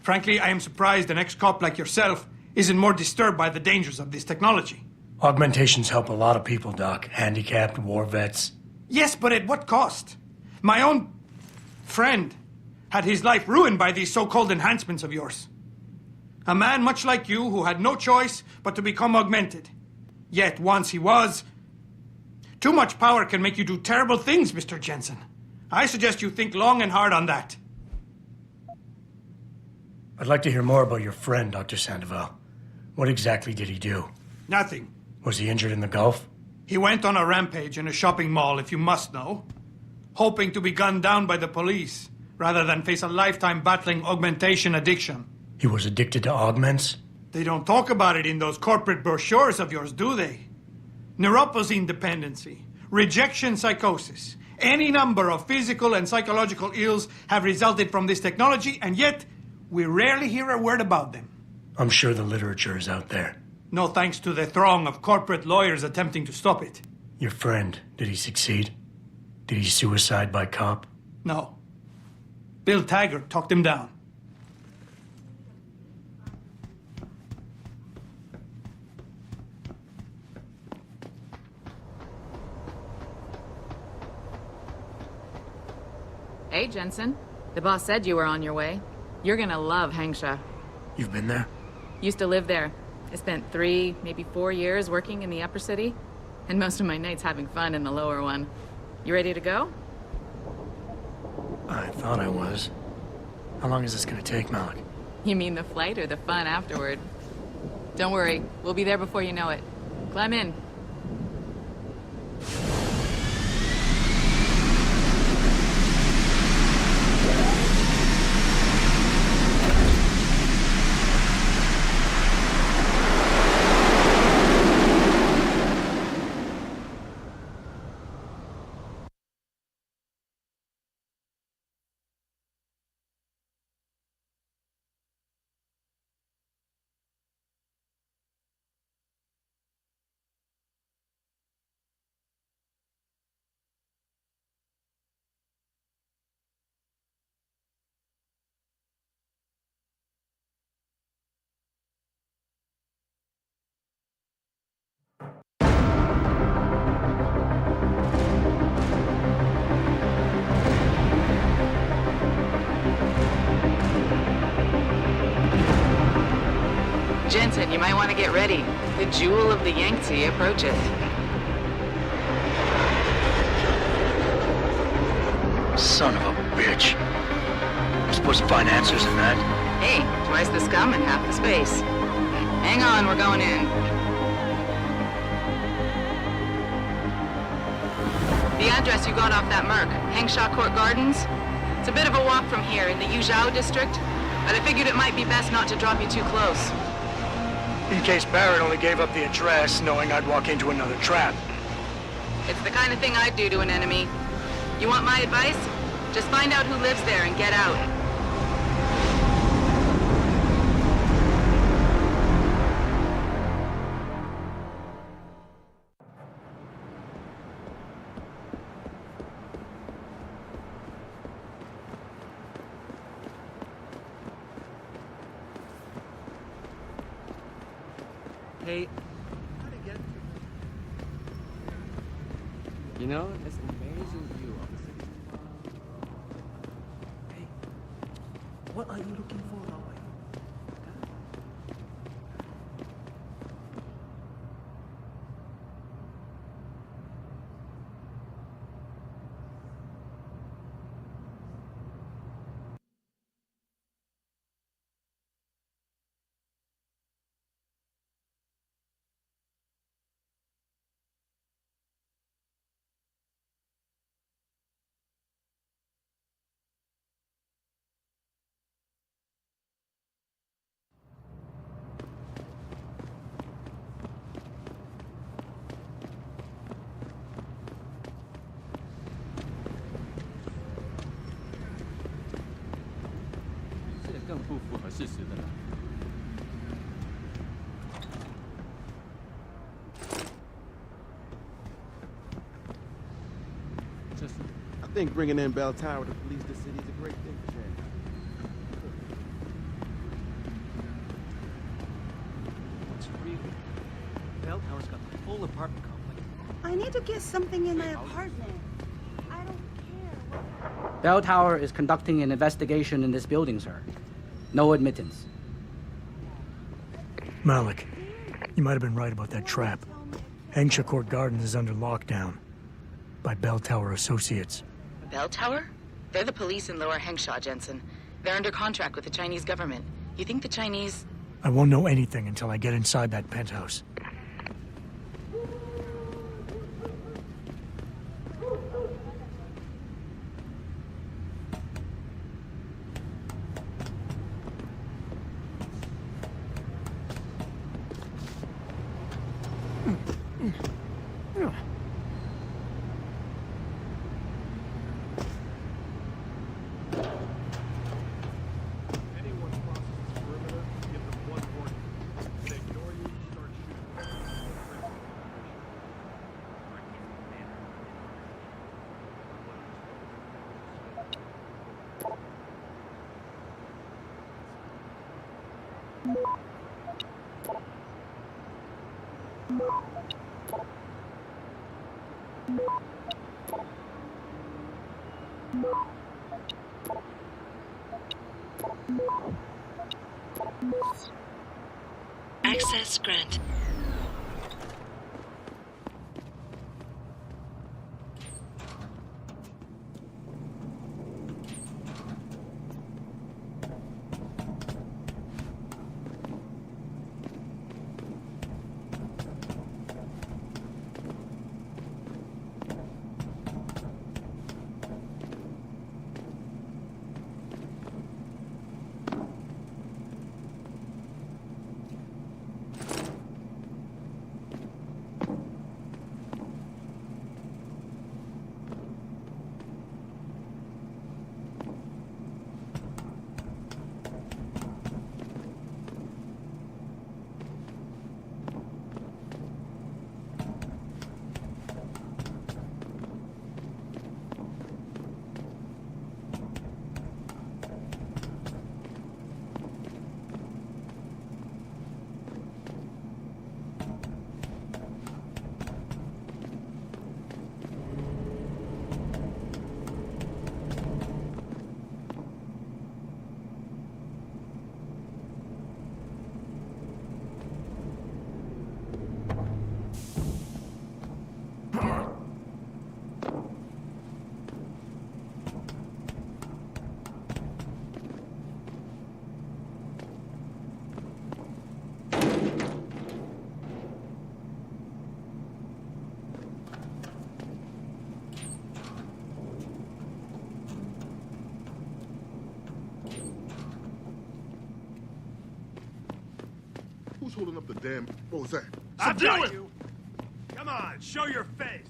Frankly, I am surprised an ex-cop like yourself isn't more disturbed by the dangers of this technology. Augmentations help a lot of people, Doc. Handicapped, war vets. Yes, but at what cost? My own friend had his life ruined by these so-called enhancements of yours. A man much like you who had no choice but to become augmented. Yet once he was... Too much power can make you do terrible things, Mr. Jensen. I suggest you think long and hard on that. I'd like to hear more about your friend, Dr. Sandoval. What exactly did he do? Nothing. Was he injured in the Gulf? He went on a rampage in a shopping mall, if you must know, hoping to be gunned down by the police, rather than face a lifetime battling augmentation addiction. He was addicted to augments? They don't talk about it in those corporate brochures of yours, do they? Neuropathy dependency, rejection psychosis, any number of physical and psychological ills have resulted from this technology, and yet we rarely hear a word about them. I'm sure the literature is out there. No thanks to the throng of corporate lawyers attempting to stop it. Your friend, did he succeed? Did he suicide by cop? No. Bill Taggart talked him down. Hey, Jensen. The boss said you were on your way. You're gonna love Hangsha. You've been there? Used to live there. I spent 3, maybe 4 years working in the upper city, and most of my nights having fun in the lower one. You ready to go? I thought I was. How long is this gonna take, Malik? You mean the flight or the fun afterward? Don't worry, we'll be there before you know it. Climb in. Jensen, you might want to get ready. The jewel of the Yangtze approaches. Son of a bitch. I'm supposed to find answers in that. Hey, twice the scum and half the space. Hang on, we're going in. The address you got off that Merc, Hangshaw Court Gardens. It's a bit of a walk from here in the Yuzhou district, but I figured it might be best not to drop you too close. In case Barrett only gave up the address, knowing I'd walk into another trap. It's the kind of thing I'd do to an enemy. You want my advice? Just find out who lives there and get out. Hey, you know, it's an amazing view of the city. Hey, what are you looking for, Roy? I think bringing in Bell Tower to police the city is a great thing for Jan. It's really Bell Tower's got the full apartment complex. I need to get something in my apartment. I don't care. Bell Tower is conducting an investigation in this building, sir. No admittance. Malik, you might have been right about that trap. Hangsha Court Gardens is under lockdown by Bell Tower Associates. Bell Tower? They're the police in Lower Hangshaw, Jensen. They're under contract with the Chinese government. You think the Chinese... I won't know anything until I get inside that penthouse. Anyone crosses this perimeter, give them one warning. If they ignore you, start shooting. Access granted. Who's holding up the damn... What was that? I've got you! Come on, show your face!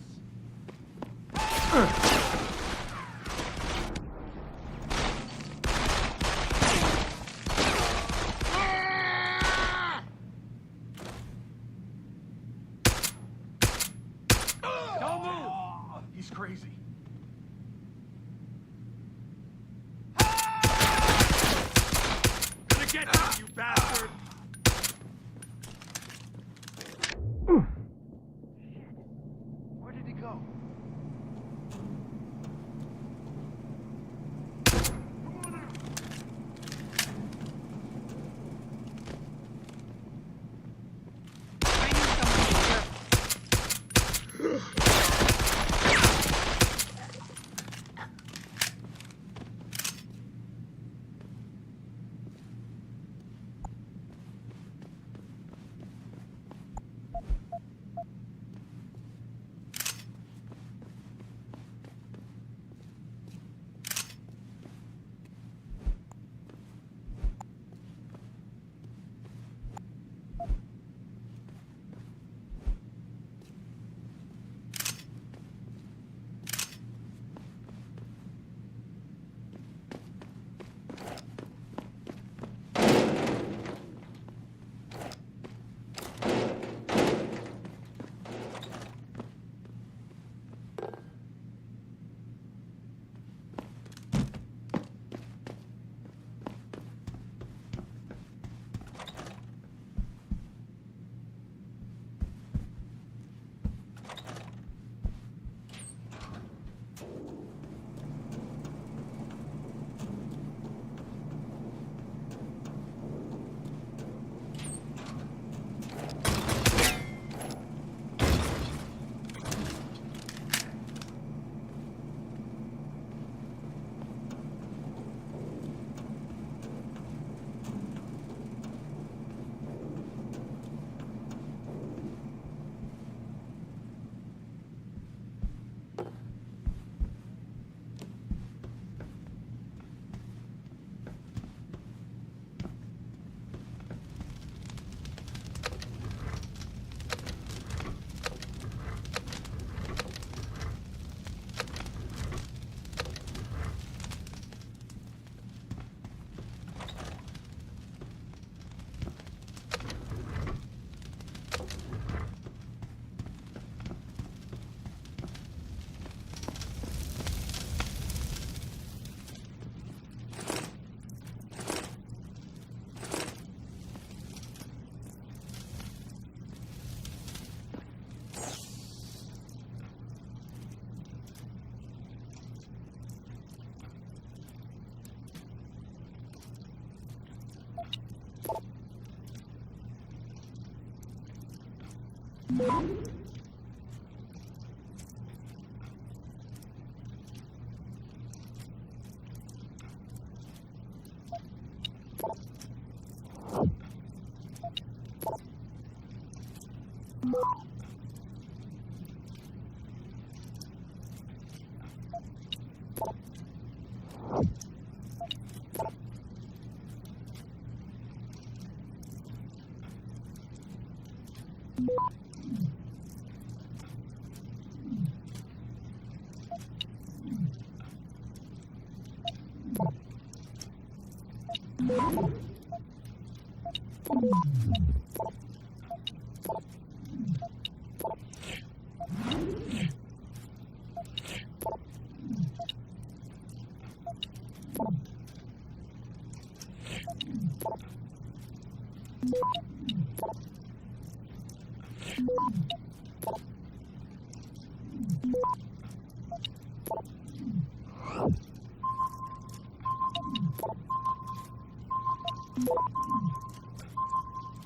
Don't move! He's crazy. Gonna get you, you bastard! Where did he go?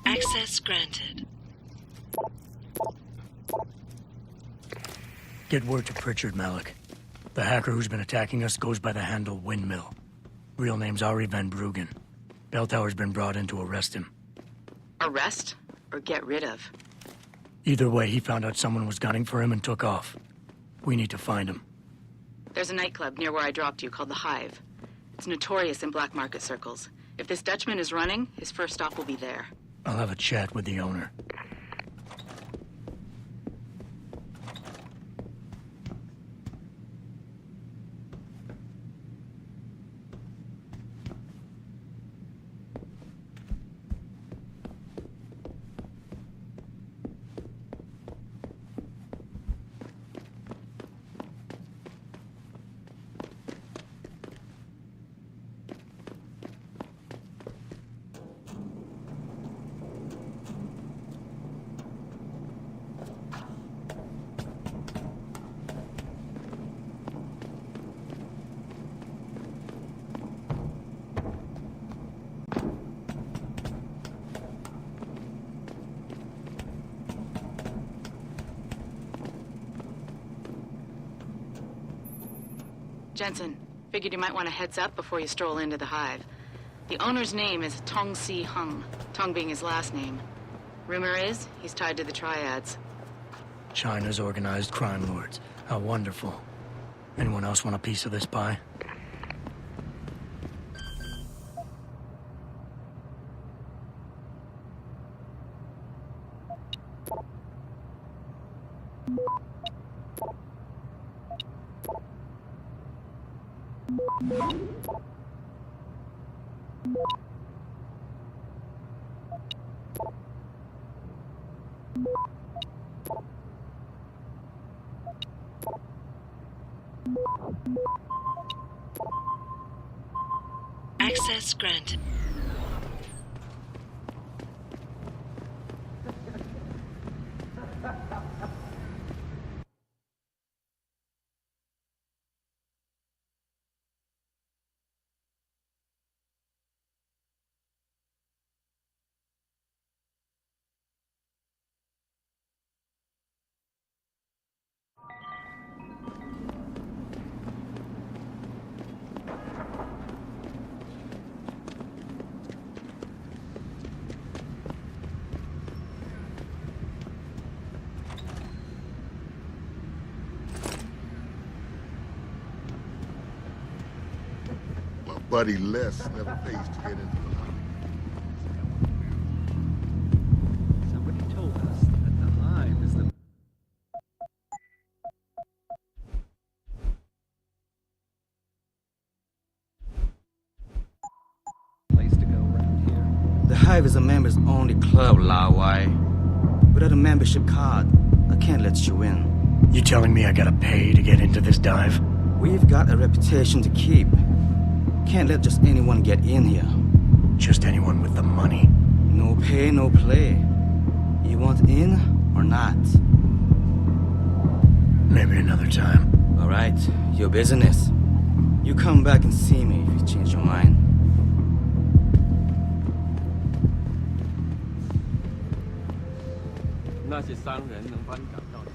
Access granted. Get word to Pritchard, Malik. The hacker who's been attacking us goes by the handle Windmill. Real name's Ari Van Bruggen. Bell Tower's been brought in to arrest him. Arrest or get rid of? Either way, he found out someone was gunning for him and took off. We need to find him. There's a nightclub near where I dropped you called the Hive. It's notorious in black market circles. If this Dutchman is running, his first stop will be there. I'll have a chat with the owner. Jensen, figured you might want a heads up before you stroll into the Hive. The owner's name is Tong Si Hung, Tong being his last name. Rumor is, he's tied to the Triads. China's organized crime lords. How wonderful. Anyone else want a piece of this pie? Access granted. Buddy Les never pays to get into the Hive. Somebody told us that the Hive is the place to go around here. The Hive is a members-only club, La Wai. Without a membership card, I can't let you in. You telling me I gotta pay to get into this dive? We've got a reputation to keep. Can't let just anyone get in here. Just anyone with the money? No pay, no play. You want in or not? Maybe another time. All right, your business. You come back and see me if you change your mind. 那些商人能帮你找到你。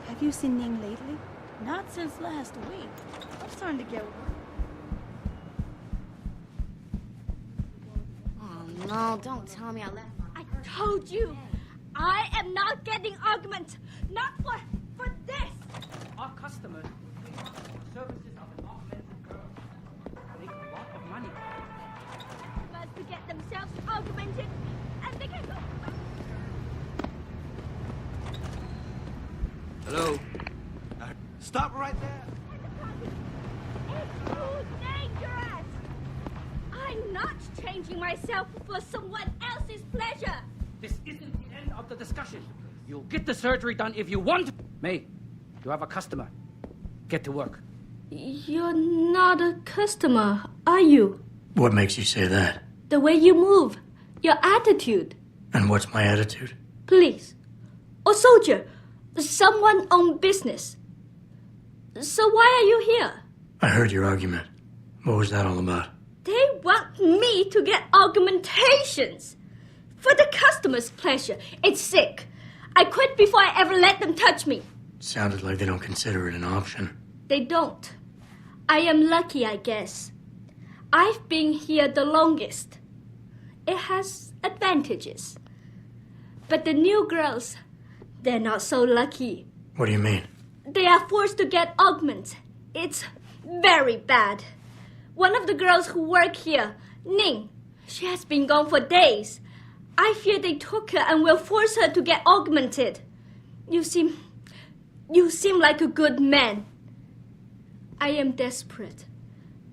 Have you seen Ning lately? Not since last week. I'm starting to get worried. Oh no, don't tell me I left. I told you! I am not getting augment! Not for this! Our customers want the services of an augmented girl. Make a lot of money. First to get themselves augmented, and they can go. Hello. Stop right there. It's too dangerous! I'm not changing myself for someone else's pleasure! This isn't the end of the discussion. You'll get the surgery done if you want. May, you have a customer. Get to work. You're not a customer, are you? What makes you say that? The way you move, your attitude. And what's my attitude? Police. Or soldier. Someone on business. So why are you here? I heard your argument. What was that all about? They want me to get augmentations. For the customer's pleasure. It's sick. I quit before I ever let them touch me. Sounded like they don't consider it an option. They don't. I am lucky, I guess. I've been here the longest. It has advantages. But the new girls, they're not so lucky. What do you mean? They are forced to get augments. It's very bad. One of the girls who work here, Ning, she has been gone for days. I fear they took her and will force her to get augmented. You seem like a good man. I am desperate.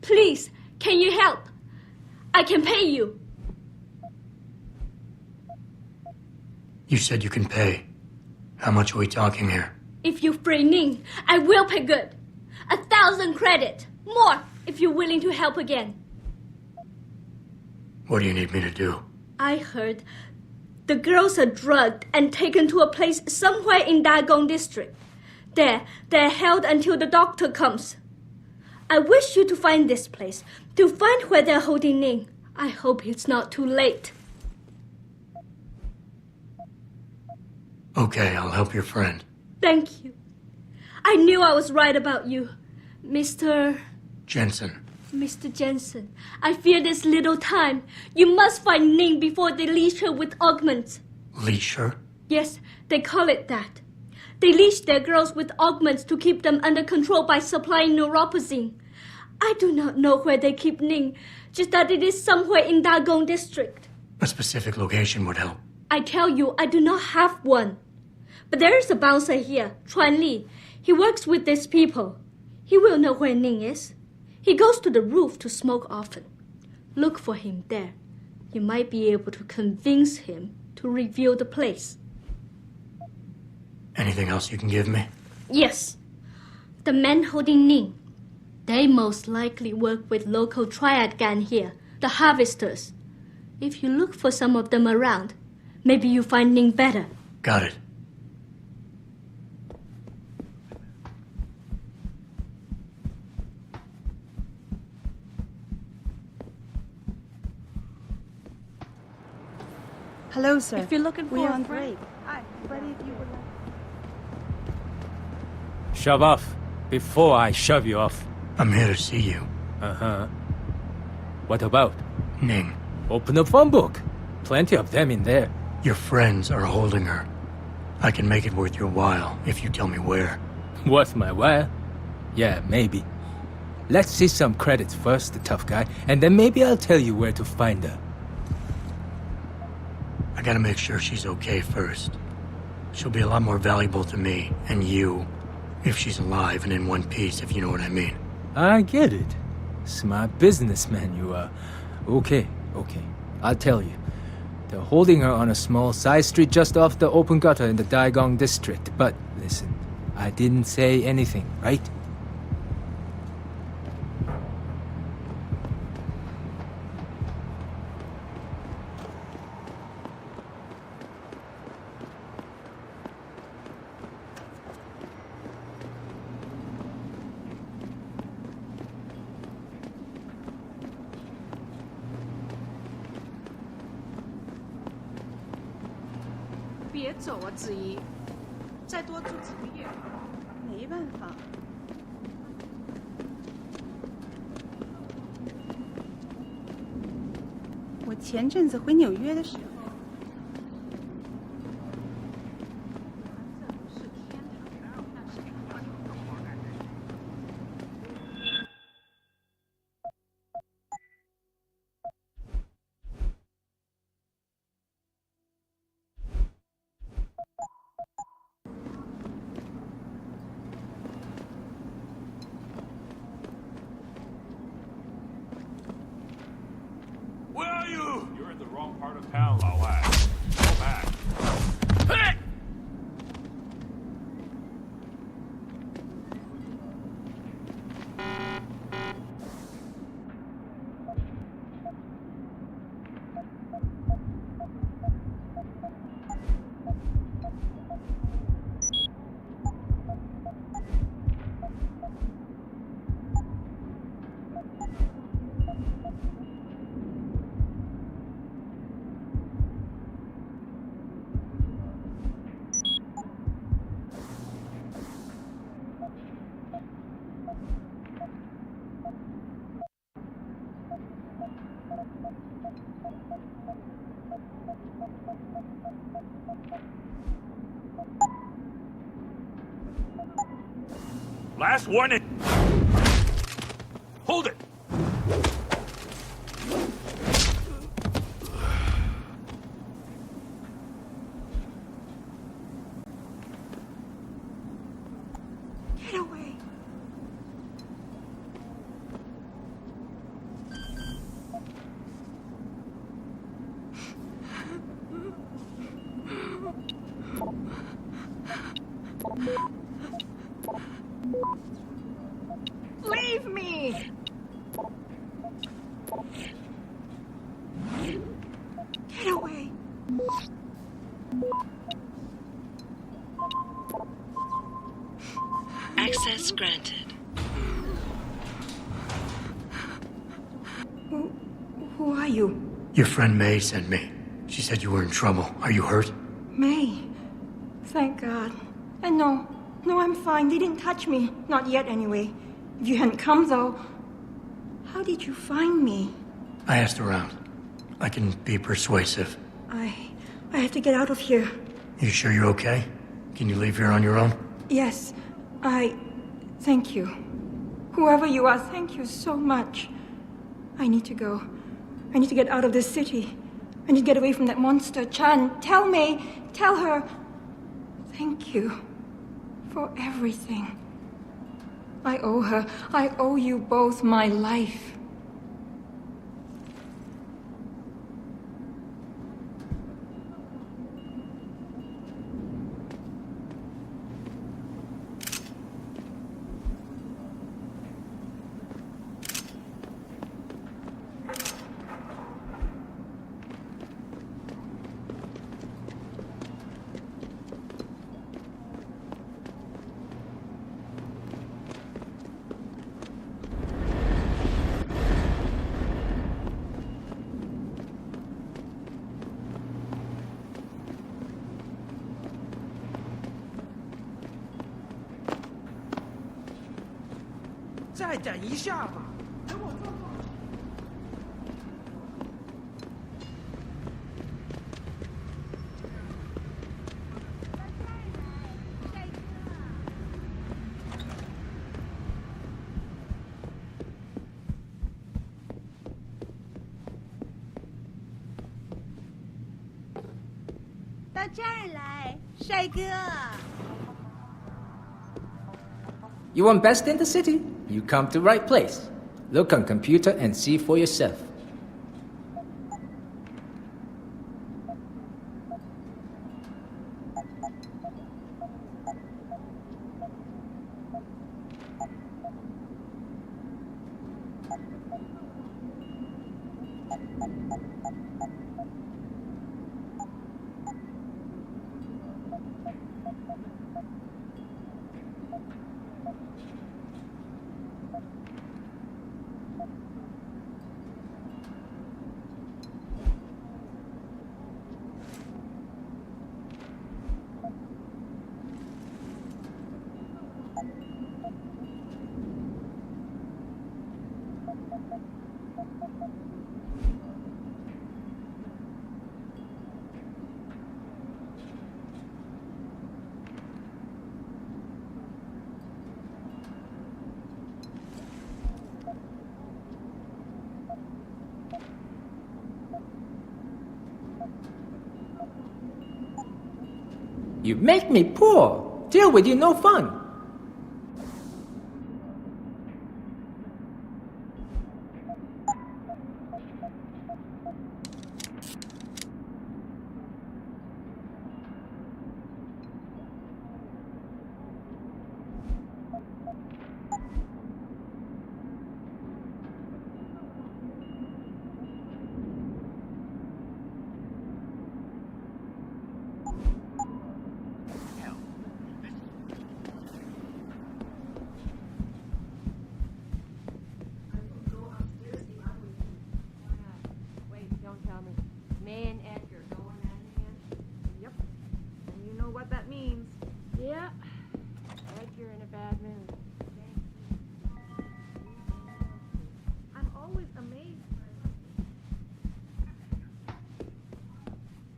Please, can you help? I can pay you. You said you can pay. How much are we talking here? If you free Ning, I will pay good. 1,000 credit. More if you're willing to help again. What do you need me to do? I heard the girls are drugged and taken to a place somewhere in Dagong district. There, they're held until the doctor comes. I wish you to find this place, to find where they're holding Ning. I hope it's not too late. Okay, I'll help your friend. Thank you. I knew I was right about you, Mr. Jensen. Mr. Jensen, I fear there's little time. You must find Ning before they leash her with augments. Leash her? Yes, they call it that. They leash their girls with augments to keep them under control by supplying neuropazine. I do not know where they keep Ning, just that it is somewhere in Dagong district. A specific location would help. I tell you, I do not have one. But there is a bouncer here, Chuan Li. He works with these people. He will know where Ning is. He goes to the roof to smoke often. Look for him there. You might be able to convince him to reveal the place. Anything else you can give me? Yes. The men holding Ning. They most likely work with local triad gang here, the harvesters. If you look for some of them around, maybe you find Ning better. Got it. Hello, sir. If you're looking for We are a on break. Hi, but if you would like... Shove off before I shove you off. I'm here to see you. Uh-huh. What about? Ning. Open the phone book. Plenty of them in there. Your friends are holding her. I can make it worth your while if you tell me where. Worth my while? Yeah, maybe. Let's see some credits first, the tough guy, and then maybe I'll tell you where to find her. I gotta make sure she's okay first. She'll be a lot more valuable to me and you if she's alive and in one piece, if you know what I mean. I get it. Smart businessman you are. Okay. I'll tell you. They're holding her on a small side street just off the open gutter in the Daigong district. But listen, I didn't say anything, right?我前阵子回纽约的时候。Where are you? You're in the wrong part of town, Lao Wai. Go back. Hey! Last warning! Hold it! Get away. Leave me! Get away. Access granted. Who are you? Your friend May sent me. She said you were in trouble. Are you hurt? May. Thank God. And no, I'm fine. They didn't touch me. Not yet, anyway. If you hadn't come, though, how did you find me? I asked around. I can be persuasive. I have to get out of here. You sure you're okay? Can you leave here on your own? Yes, thank you. Whoever you are, thank you so much. I need to go. I need to get out of this city. I need to get away from that monster, Chan. Tell May, tell her. Thank you for everything. I owe her. I owe you both my life. 这儿来，帅哥。 You want best in the city? You come to right place. Look on computer and see for yourself. You make me poor. Deal with you no fun.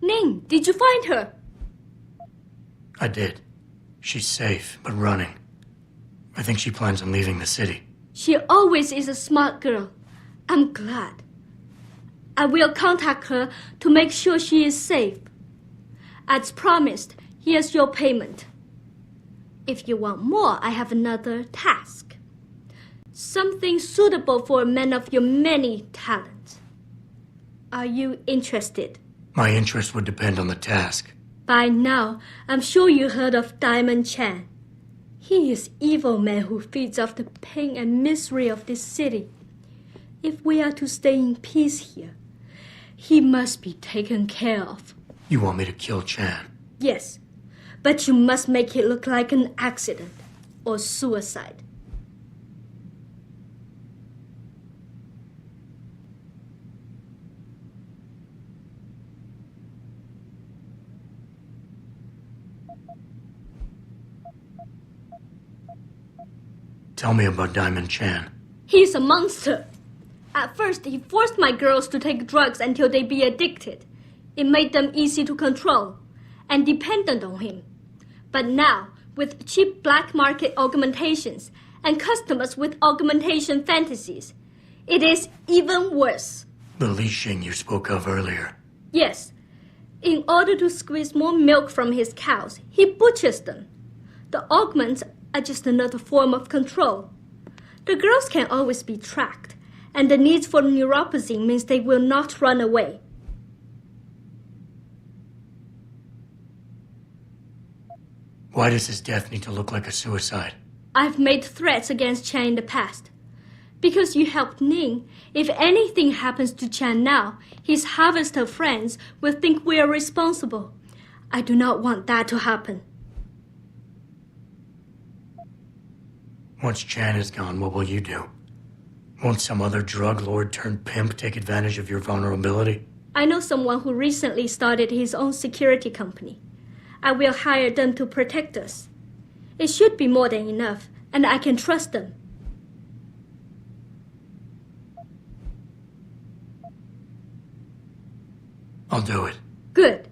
Ning, did you find her? I did. She's safe, but running. I think she plans on leaving the city. She always is a smart girl. I'm glad. I will contact her to make sure she is safe. As promised, here's your payment. If you want more, I have another task. Something suitable for a man of your many talents. Are you interested? My interest would depend on the task. By now, I'm sure you heard of Diamond Chan. He is evil man who feeds off the pain and misery of this city. If we are to stay in peace here, he must be taken care of. You want me to kill Chan? Yes, but you must make it look like an accident or suicide. Tell me about Diamond Chan. He's a monster. At first, he forced my girls to take drugs until they be addicted. It made them easy to control and dependent on him. But now, with cheap black market augmentations and customers with augmentation fantasies, it is even worse. The Li Xing you spoke of earlier. Yes. In order to squeeze more milk from his cows, he butchers them. The augments are just another form of control. The girls can always be tracked, and the need for neuropathy means they will not run away. Why does his death need to look like a suicide? I've made threats against Chan in the past. Because you helped Ning, if anything happens to Chan now, his harvester friends will think we are responsible. I do not want that to happen. Once Chan is gone, what will you do? Won't some other drug lord turned pimp take advantage of your vulnerability? I know someone who recently started his own security company. I will hire them to protect us. It should be more than enough, and I can trust them. I'll do it. Good.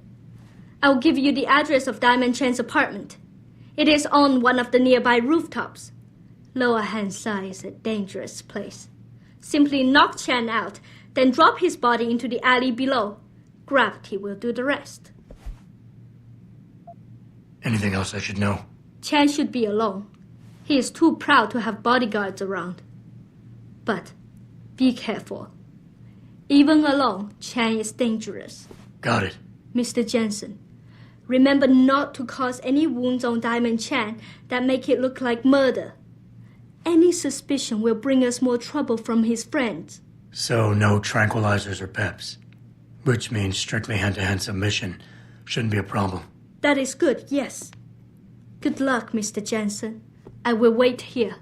I'll give you the address of Diamond Chan's apartment. It is on one of the nearby rooftops. Lower Hansai is a dangerous place. Simply knock Chan out, then drop his body into the alley below. Gravity will do the rest. Anything else I should know? Chan should be alone. He is too proud to have bodyguards around. But be careful. Even alone, Chan is dangerous. Got it. Mr. Jensen, remember not to cause any wounds on Diamond Chan that make it look like murder. Any suspicion will bring us more trouble from his friends. So no tranquilizers or peps. Which means strictly hand-to-hand submission shouldn't be a problem. That is good, yes. Good luck, Mr. Jensen. I will wait here.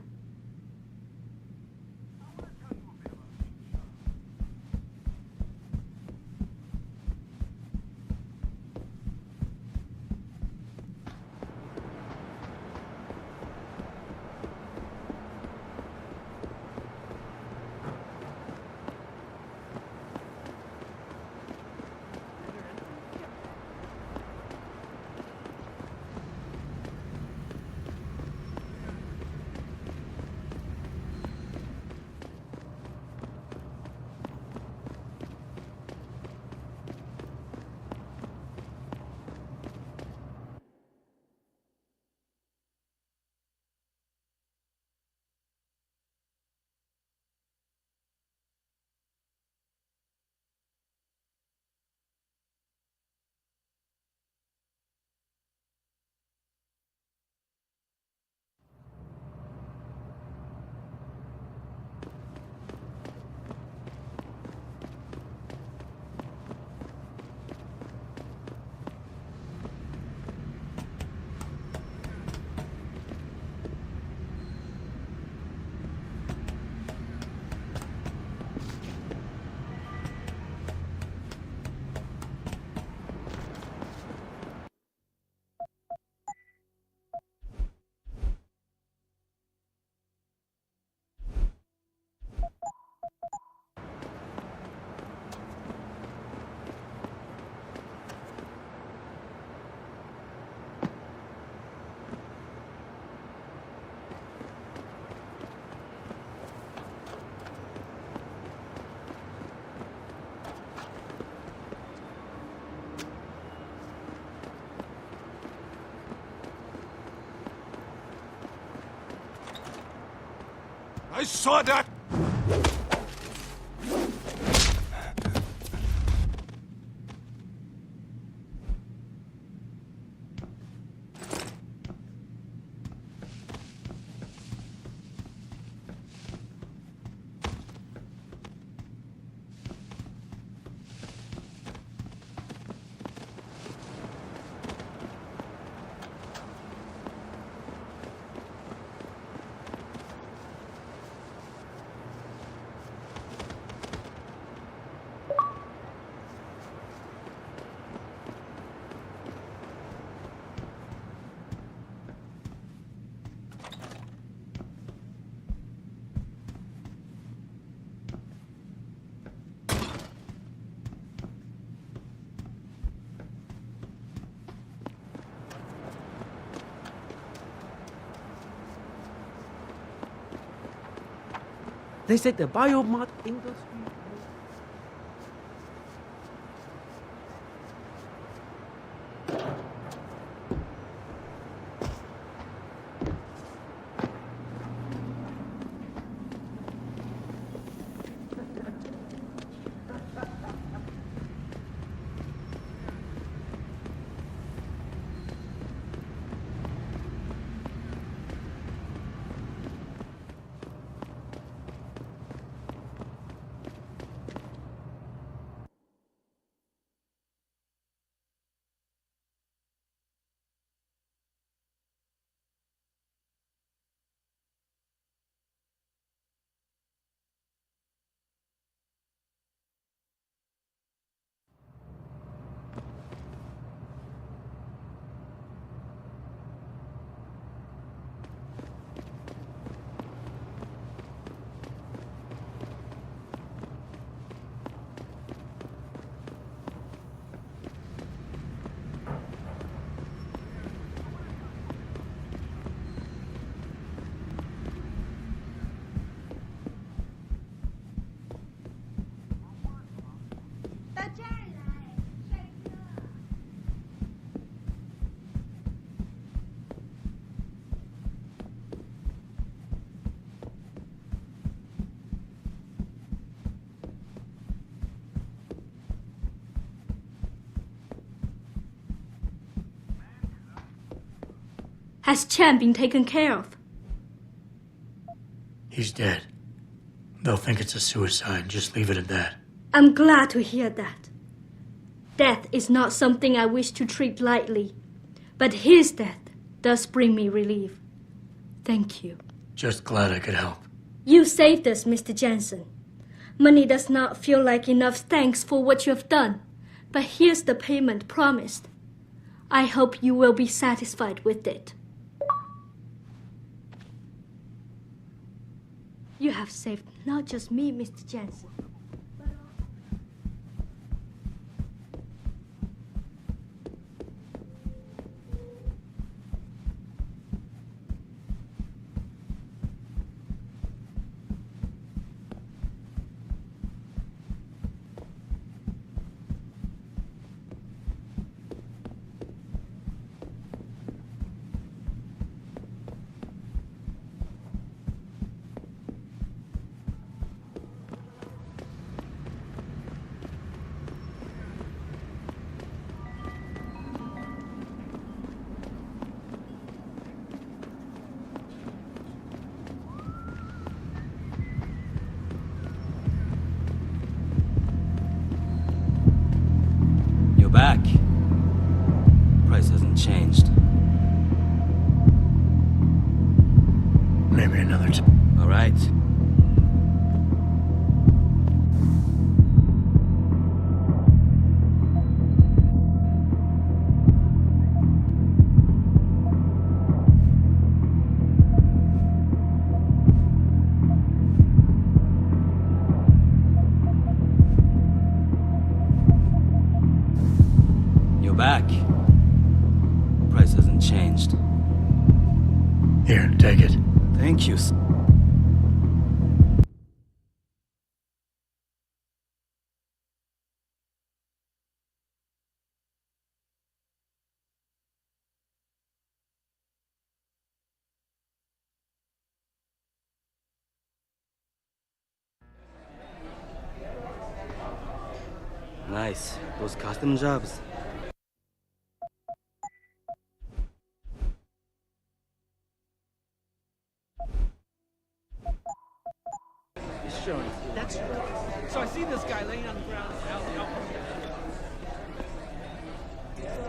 I saw that! They said the biomod industry. Has Chan been taken care of? He's dead. They'll think it's a suicide. Just leave it at that. I'm glad to hear that. Death is not something I wish to treat lightly, but his death does bring me relief. Thank you. Just glad I could help. You saved us, Mr. Jensen. Money does not feel like enough thanks for what you have done, but here's the payment promised. I hope you will be satisfied with it. You have saved not just me, Mr. Jensen. Back. Price hasn't changed. Maybe another time. All right. Back. Price hasn't changed. Here, take it. Thank you. Nice. Those custom jobs. That's right. So I see this guy laying on the ground out.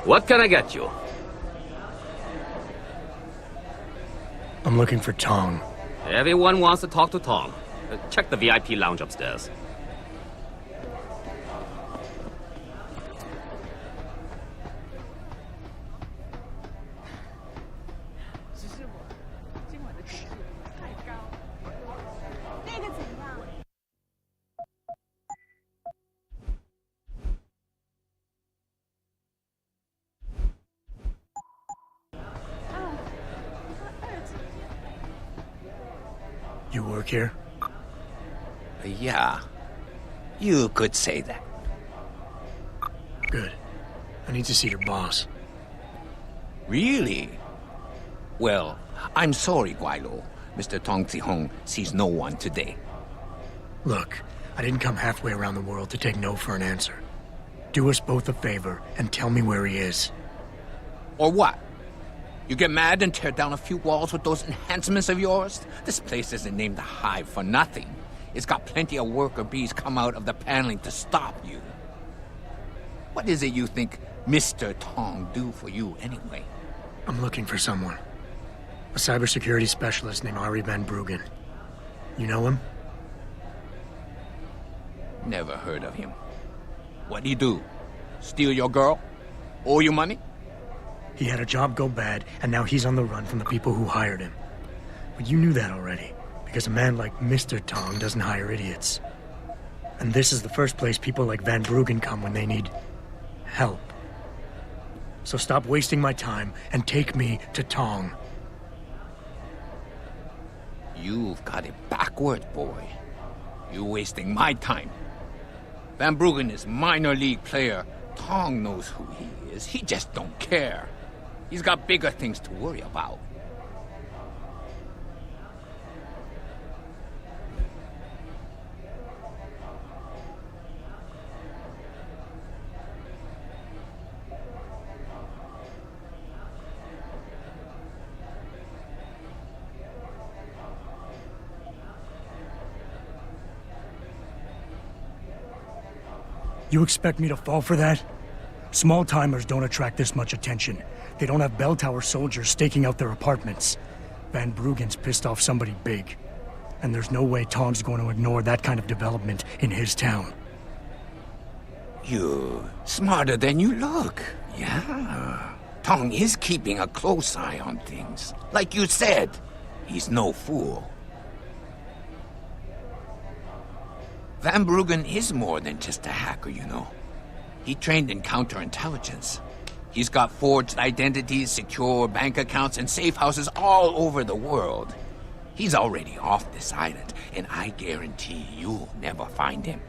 What can I get you? I'm looking for Tong. Everyone wants to talk to Tong. Check the VIP lounge upstairs. You work here? Yeah. You could say that. Good. I need to see your boss. Really? Well, I'm sorry, Guilo. Mr. Tong Zihong sees no one today. Look, I didn't come halfway around the world to take no for an answer. Do us both a favor and tell me where he is. Or what? You get mad and tear down a few walls with those enhancements of yours? This place isn't named the Hive for nothing. It's got plenty of worker bees come out of the paneling to stop you. What is it you think Mr. Tong do for you anyway? I'm looking for someone. A cybersecurity specialist named Ari Van Bruggen. You know him? Never heard of him. What'd he do? Steal your girl? Owe you money? He had a job go bad, and now he's on the run from the people who hired him. But you knew that already, because a man like Mr. Tong doesn't hire idiots. And this is the first place people like Van Bruggen come when they need help. So stop wasting my time and take me to Tong. You've got it backward, boy. You're wasting my time. Van Bruggen is minor league player. Tong knows who he is. He just don't care. He's got bigger things to worry about. You expect me to fall for that? Small timers don't attract this much attention. They don't have bell tower soldiers staking out their apartments. Van Bruggen's pissed off somebody big. And there's no way Tong's going to ignore that kind of development in his town. You're smarter than you look. Yeah. Tong is keeping a close eye on things. Like you said, he's no fool. Van Bruggen is more than just a hacker, you know. He trained in counterintelligence. He's got forged identities, secure bank accounts, and safe houses all over the world. He's already off this island, and I guarantee you'll never find him.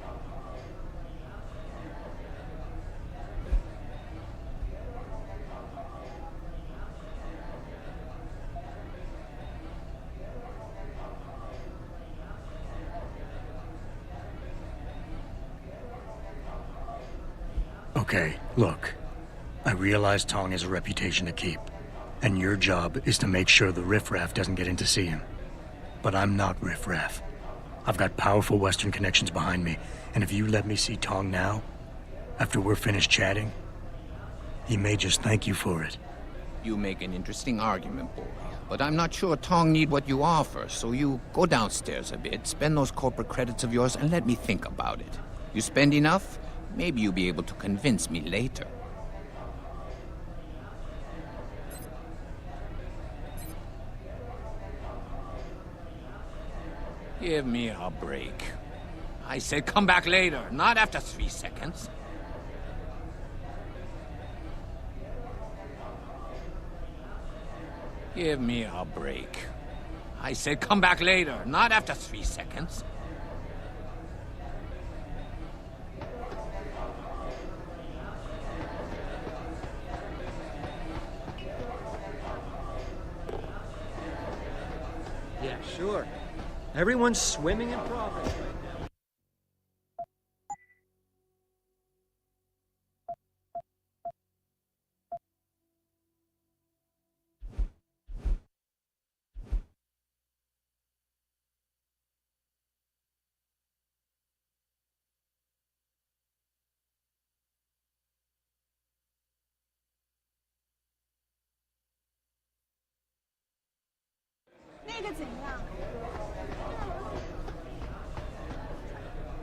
Okay, look. I realize Tong has a reputation to keep, and your job is to make sure the riffraff doesn't get in to see him. But I'm not riffraff. I've got powerful Western connections behind me, and if you let me see Tong now, after we're finished chatting, he may just thank you for it. You make an interesting argument, boy. But I'm not sure Tong need what you offer, so you go downstairs a bit, spend those corporate credits of yours, and let me think about it. You spend enough, maybe you'll be able to convince me later. Give me a break. I said come back later, not after 3 seconds. Give me a break. I said come back later, not after 3 seconds. Yeah, sure. Everyone's swimming in profits right now.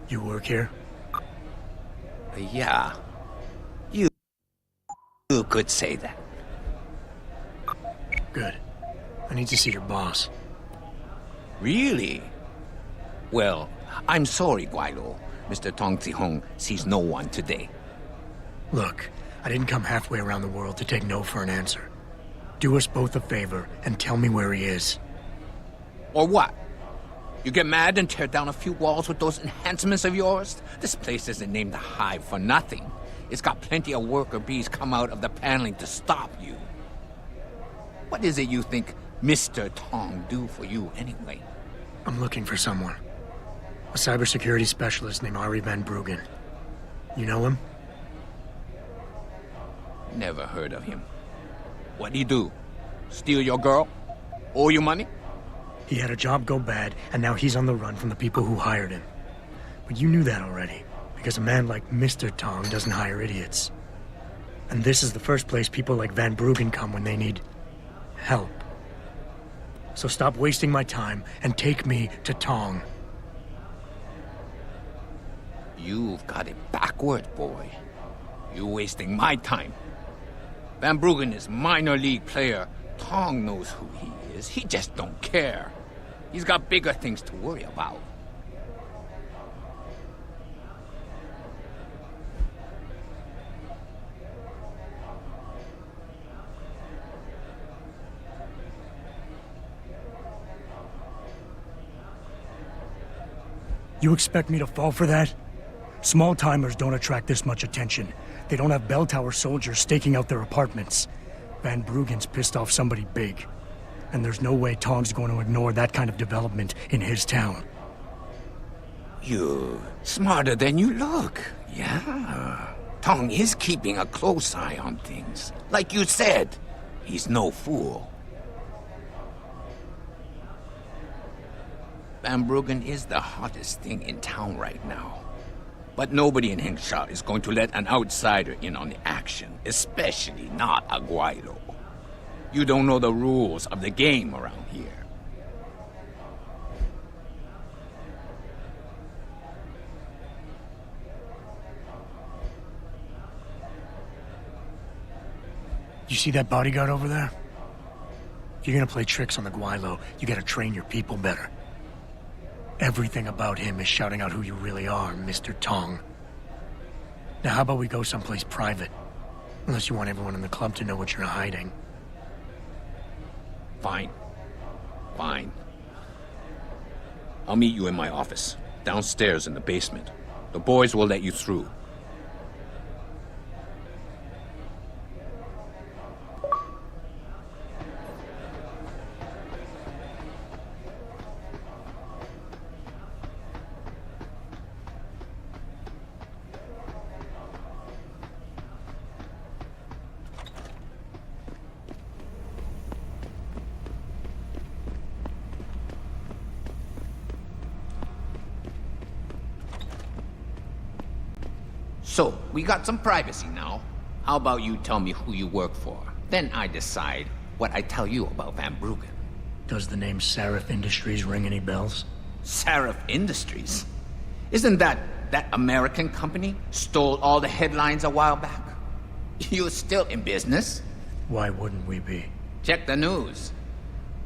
You work here? Yeah. You could say that. Good. I need to see your boss. Really? Well, I'm sorry, Guilo. Mr. Tong Zihong sees no one today. Look, I didn't come halfway around the world to take no for an answer. Do us both a favor and tell me where he is. Or what? You get mad and tear down a few walls with those enhancements of yours? This place isn't named the Hive for nothing. It's got plenty of worker bees come out of the paneling to stop you. What is it you think Mr. Tong do for you anyway? I'm looking for someone. A cybersecurity specialist named Ari Van Bruggen. You know him? Never heard of him. What'd he do? Steal your girl? Owe you money? He had a job go bad, and now he's on the run from the people who hired him. But you knew that already, because a man like Mr. Tong doesn't hire idiots. And this is the first place people like Van Bruggen come when they need help. So stop wasting my time and take me to Tong. You've got it backward, boy. You're wasting my time. Van Bruggen is minor league player. Tong knows who he is. He just don't care. He's got bigger things to worry about. You expect me to fall for that? Small timers don't attract this much attention. They don't have bell tower soldiers staking out their apartments. Van Bruggen's pissed off somebody big. And there's no way Tong's going to ignore that kind of development in his town. You're smarter than you look. Yeah. Tong is keeping a close eye on things. Like you said, he's no fool. Van Bruggen is the hottest thing in town right now. But nobody in Hengsha is going to let an outsider in on the action, especially not a Guaylo. You don't know the rules of the game around here. You see that bodyguard over there? If you're gonna play tricks on the Guaylo, you gotta train your people better. Everything about him is shouting out who you really are, Mr. Tong. Now how about we go someplace private? Unless you want everyone in the club to know what you're hiding. Fine. Fine. I'll meet you in my office, downstairs in the basement. The boys will let you through. So, we got some privacy now. How about you tell me who you work for? Then I decide what I tell you about Van Bruggen. Does the name Seraph Industries ring any bells? Seraph Industries? Isn't that American company stole all the headlines a while back? You're still in business? Why wouldn't we be? Check the news.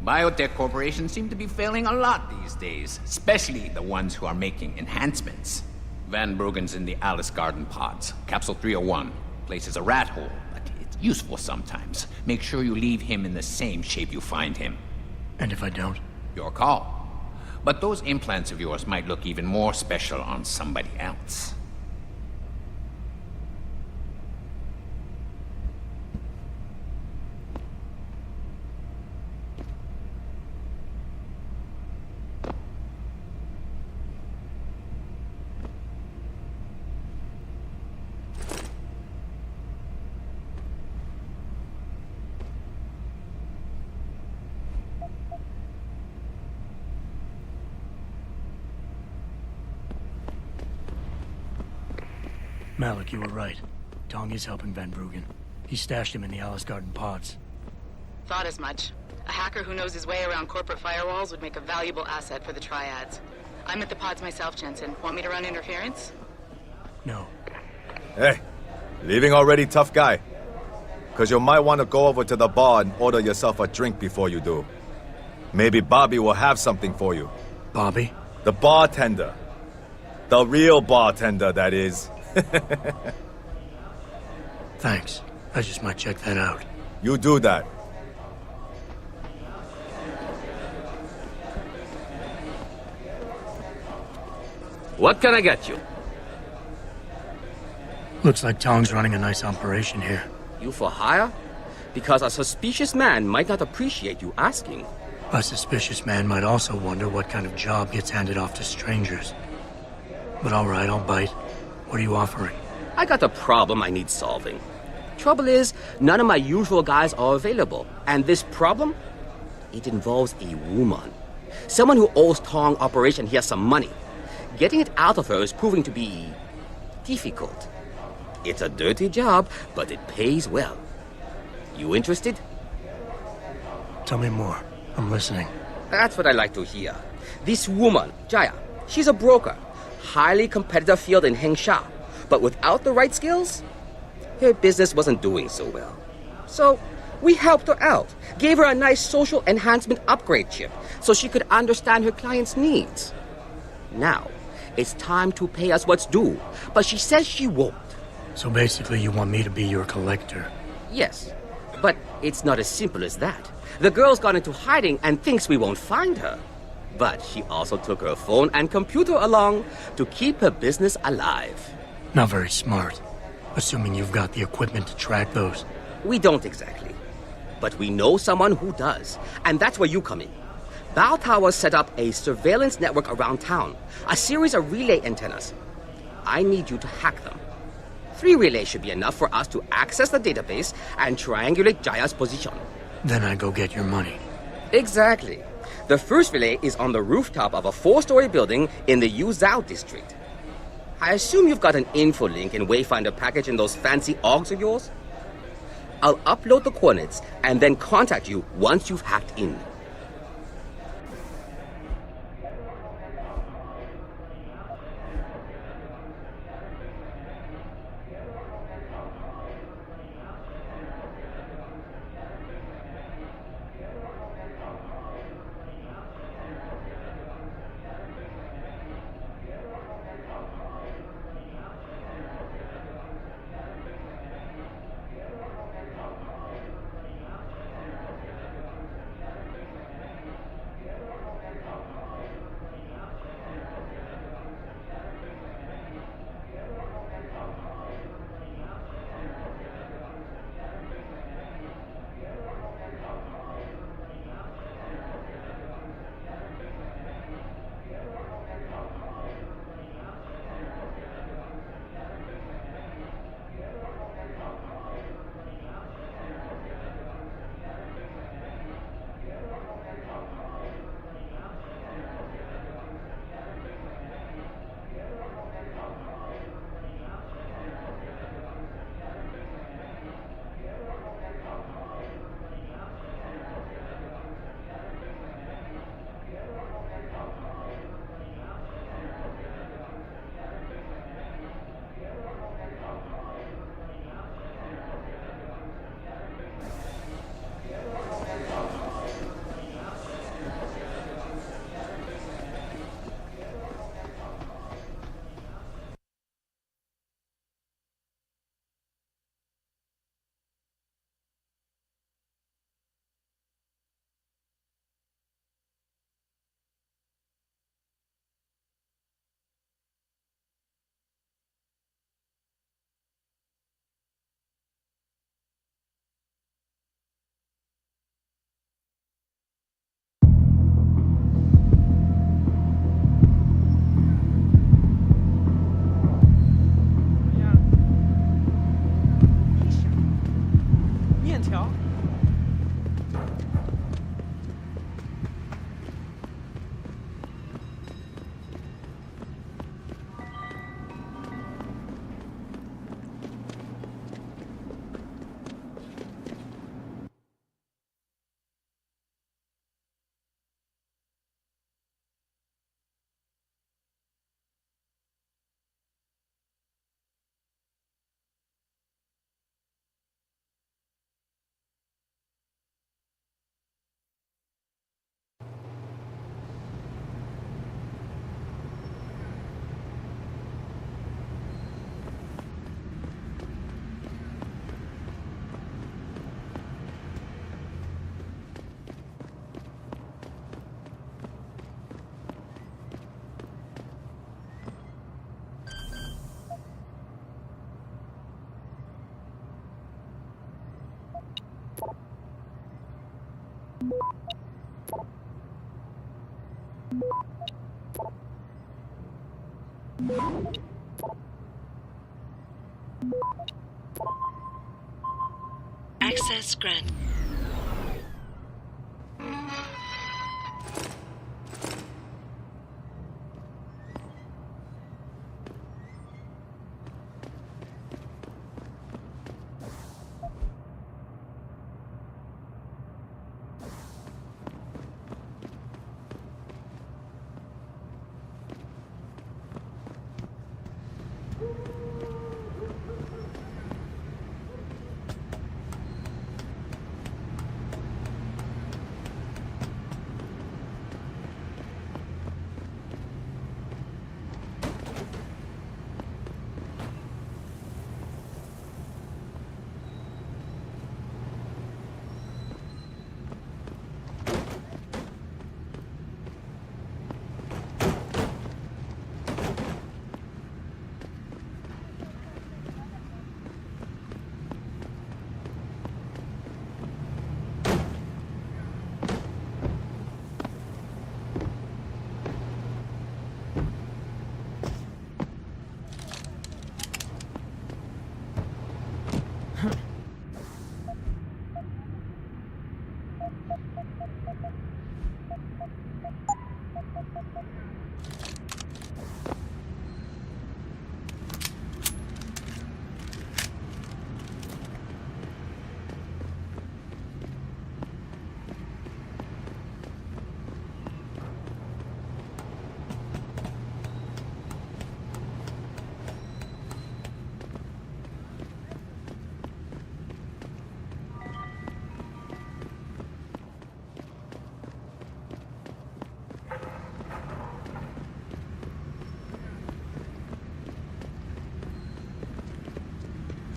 Biotech corporations seem to be failing a lot these days, especially the ones who are making enhancements. Van Bruggen's in the Alice Garden pods. Capsule 301. Place is a rat hole, but it's useful sometimes. Make sure you leave him in the same shape you find him. And if I don't? Your call. But those implants of yours might look even more special on somebody else. Malik, you were right. Tong is helping Van Bruggen. He stashed him in the Alice Garden pods. Thought as much. A hacker who knows his way around corporate firewalls would make a valuable asset for the triads. I'm at the pods myself, Jensen. Want me to run interference? No. Hey, leaving already, tough guy? Because you might want to go over to the bar and order yourself a drink before you do. Maybe Bobby will have something for you. Bobby? The bartender. The real bartender, that is. Thanks. I just might check that out. You do that. What can I get you? Looks like Tong's running a nice operation here. You for hire? Because a suspicious man might not appreciate you asking. A suspicious man might also wonder what kind of job gets handed off to strangers. But all right, I'll bite. What are you offering? I got a problem I need solving. Trouble is, none of my usual guys are available. And this problem? It involves a woman. Someone who owes Tong Operation here some money. Getting it out of her is proving to be difficult. It's a dirty job, but it pays well. You interested? Tell me more. I'm listening. That's what I like to hear. This woman, Jaya, she's a broker. Highly competitive field in Hengsha. But without the right skills, her business wasn't doing so well. So we helped her out. Gave her a nice social enhancement upgrade chip so she could understand her clients' needs. Now, it's time to pay us what's due. But she says she won't. So basically you want me to be your collector? Yes, but it's not as simple as that. The girl's gone into hiding and thinks we won't find her. But she also took her phone and computer along to keep her business alive. Not very smart, assuming you've got the equipment to track those. We don't exactly. But we know someone who does, and that's where you come in. Bow Tower set up a surveillance network around town, a series of relay antennas. I need you to hack them. 3 relays should be enough for us to access the database and triangulate Jaya's position. Then I go get your money. Exactly. The first relay is on the rooftop of a 4-story building in the Yuzhou district. I assume you've got an info link and Wayfinder package in those fancy augs of yours? I'll upload the coordinates and then contact you once you've hacked in. Access granted.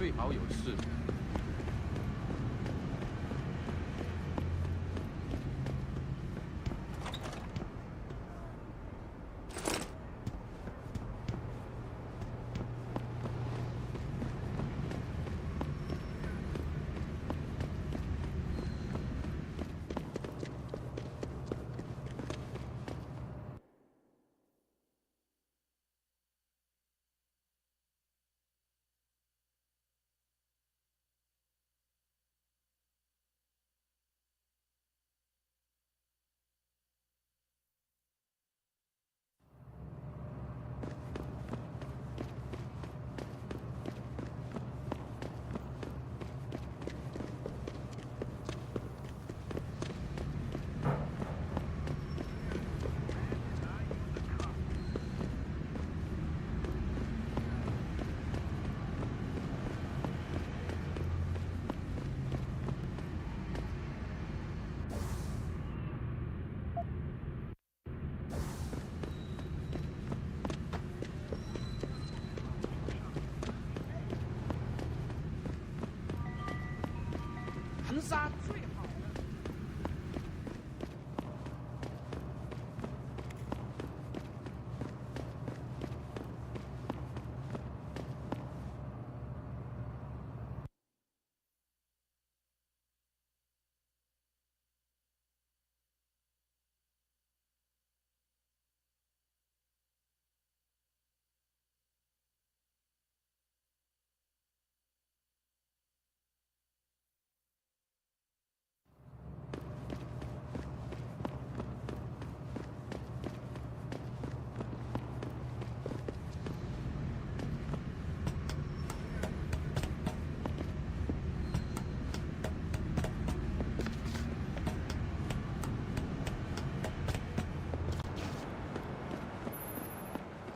最好有事。盘杀最好的。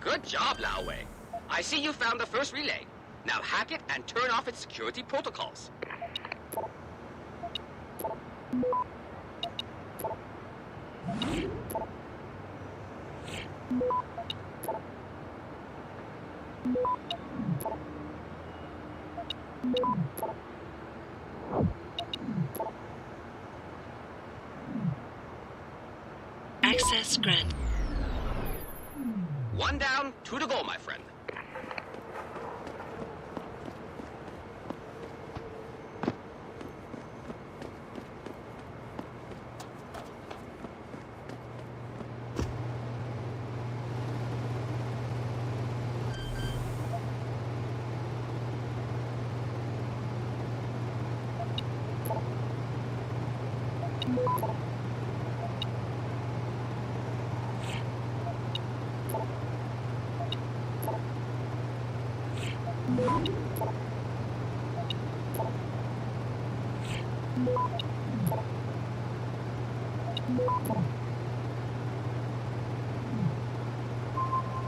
Good job, Lao Wei. I see you found the first relay. Now hack it and turn off its security protocols. Access granted. One down, two to go, my friend.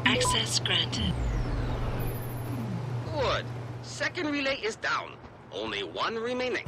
Access granted. Good. Second relay is down. Only one remaining.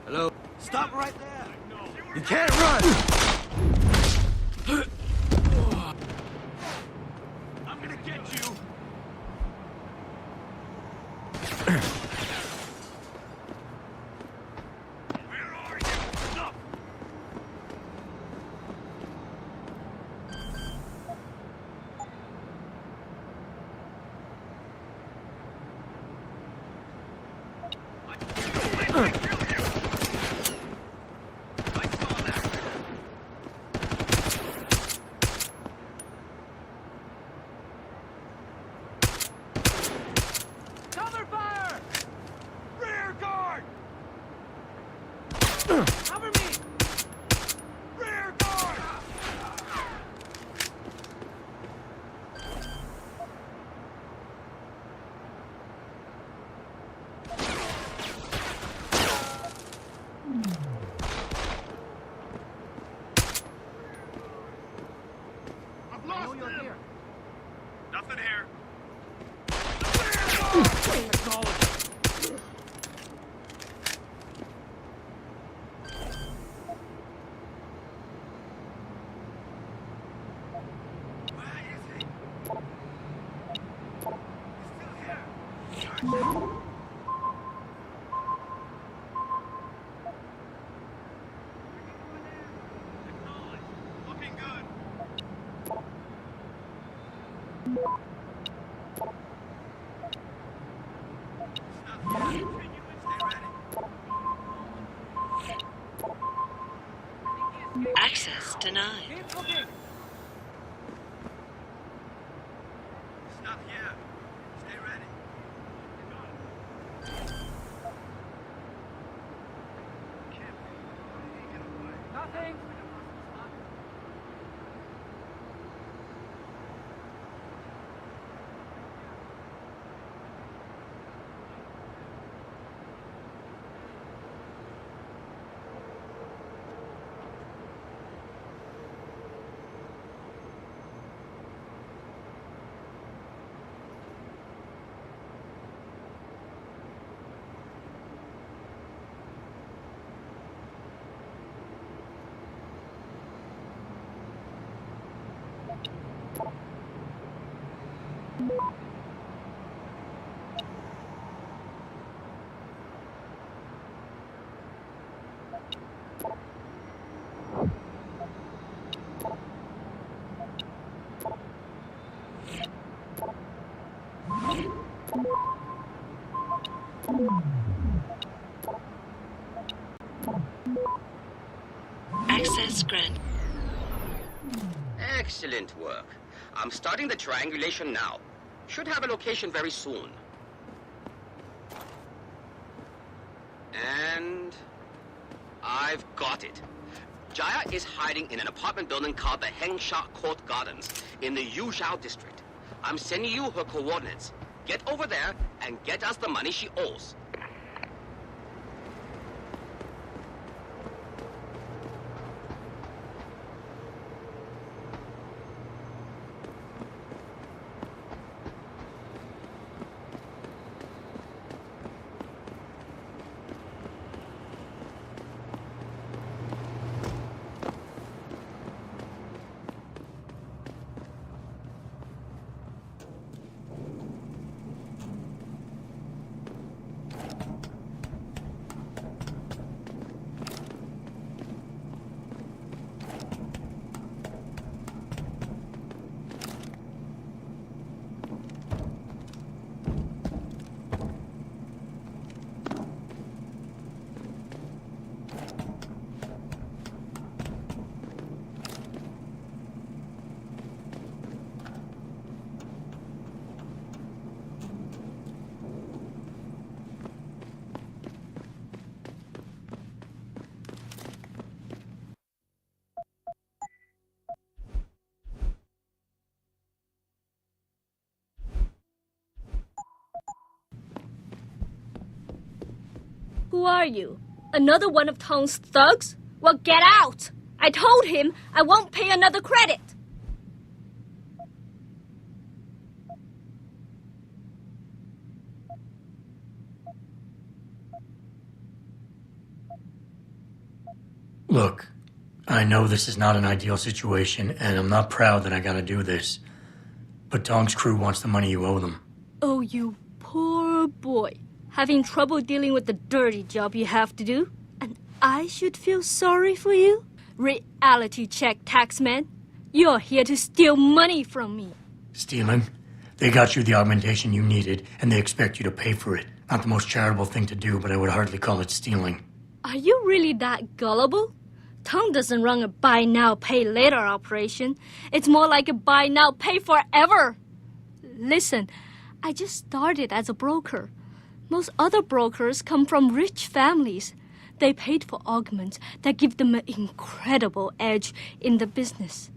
Hello? Stop right there! You can't run! I'm gonna get you! Where are you? Stop! Cover fire! Rear guard! Cover me! Rear know you're here. Nothing here. Looking good. Access denied. Keep looking. Stop here. Stay ready. Nothing. Access granted. Excellent work. I'm starting the triangulation now. Should have a location very soon. And I've got it. Jaya is hiding in an apartment building called the Hengsha Court Gardens in the Yuzhou district. I'm sending you her coordinates. Get over there and get us the money she owes. Who are you? Another one of Tong's thugs? Well, get out! I told him I won't pay another credit. Look, I know this is not an ideal situation, and I'm not proud that I gotta do this. But Tong's crew wants the money you owe them. Oh, you poor boy. Having trouble dealing with the dirty job you have to do? And I should feel sorry for you? Reality check, taxman. You're here to steal money from me. Stealing? They got you the augmentation you needed, and they expect you to pay for it. Not the most charitable thing to do, but I would hardly call it stealing. Are you really that gullible? Tong doesn't run a buy now, pay later operation. It's more like a buy now, pay forever. Listen, I just started as a broker. Most other brokers come from rich families. They paid for augments that give them an incredible edge in the business.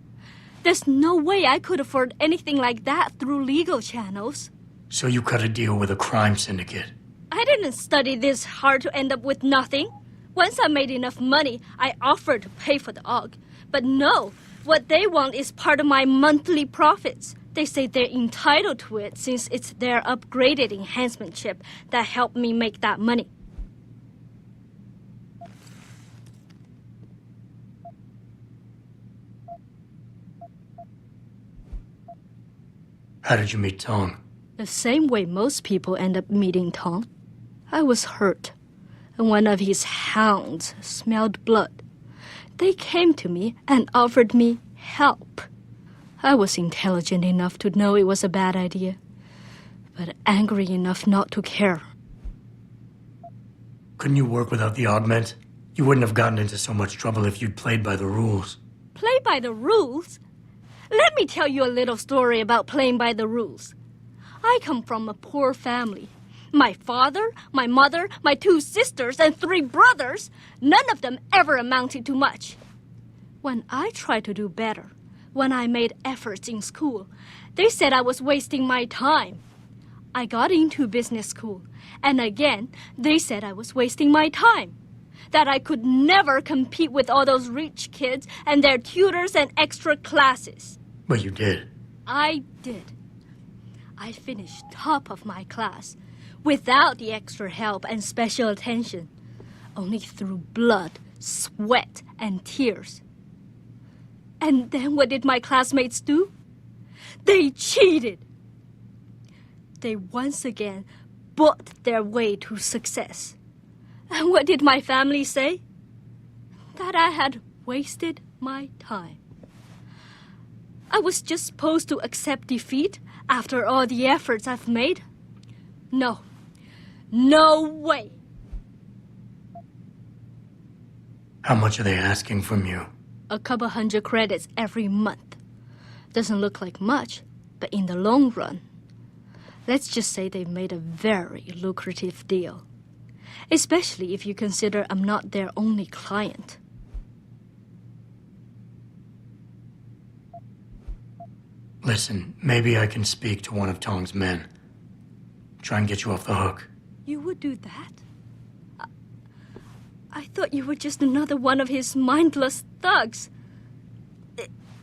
There's no way I could afford anything like that through legal channels. So you cut a deal with a crime syndicate? I didn't study this hard to end up with nothing. Once I made enough money, I offered to pay for the aug. But no, What they want is part of my monthly profits. They say they're entitled to it since it's their upgraded enhancement chip that helped me make that money. How did you meet Tong? The same way most people end up meeting Tong. I was hurt, and one of his hounds smelled blood. They came to me and offered me help. I was intelligent enough to know it was a bad idea, but angry enough not to care. Couldn't you work without the augment? You wouldn't have gotten into so much trouble if you'd played by the rules. Play by the rules? Let me tell you a little story about playing by the rules. I come from a poor family. My father, my mother, my 2 sisters, and 3 brothers, none of them ever amounted to much. When I tried to do better, when I made efforts in school, they said I was wasting my time. I got into business school, and again, they said I was wasting my time. That I could never compete with all those rich kids and their tutors and extra classes. But you did. I did. I finished top of my class, without the extra help and special attention, only through blood, sweat, and tears. And then what did my classmates do? They cheated. They once again bought their way to success. And what did my family say? That I had wasted my time. I was just supposed to accept defeat after all the efforts I've made? No. No way. How much are they asking from you? A couple hundred credits every month. Doesn't look like much, but in the long run, let's just say they've made a very lucrative deal. Especially if you consider I'm not their only client. Listen, maybe I can speak to one of Tong's men. Try and get you off the hook. You would do that? I thought you were just another one of his mindless thugs.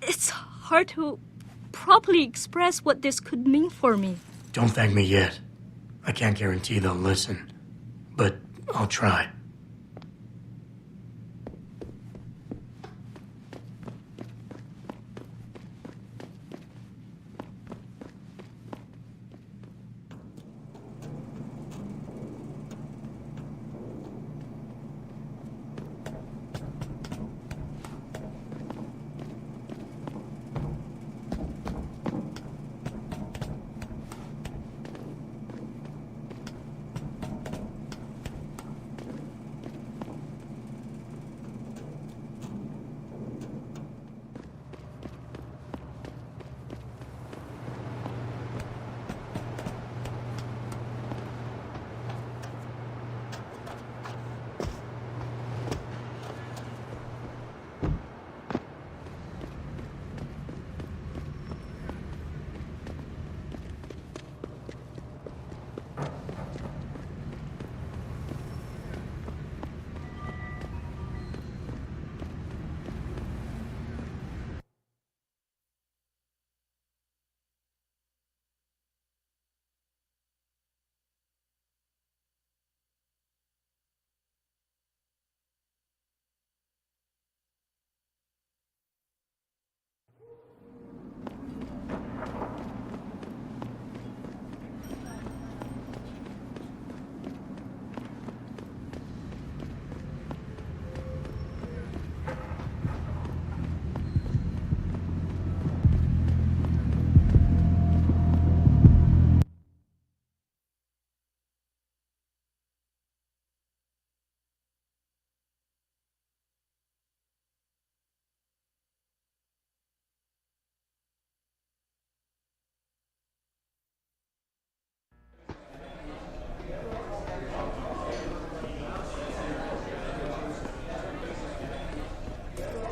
It's hard to properly express what this could mean for me. Don't thank me yet. I can't guarantee they'll listen, but I'll try.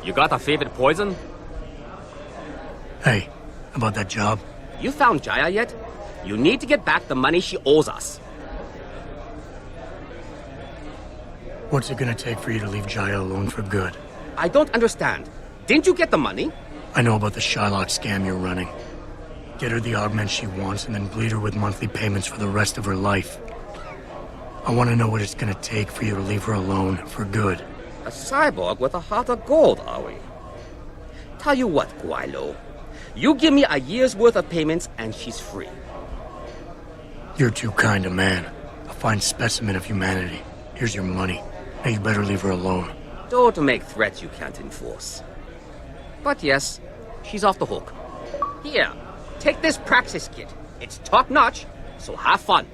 You got a favorite poison? Hey, about that job? You found Jaya yet? You need to get back the money she owes us. What's it gonna take for you to leave Jaya alone for good? I don't understand. Didn't you get the money? I know about the Shylock scam you're running. Get her the augment she wants and then bleed her with monthly payments for the rest of her life. I want to know what it's gonna take for you to leave her alone for good. A cyborg with a heart of gold, are we? Tell you what, Guaylo. You give me a year's worth of payments and she's free. You're too kind a man. A fine specimen of humanity. Here's your money. Now you better leave her alone. Don't make threats you can't enforce. But yes, she's off the hook. Here, take this praxis kit. It's top-notch, so have fun.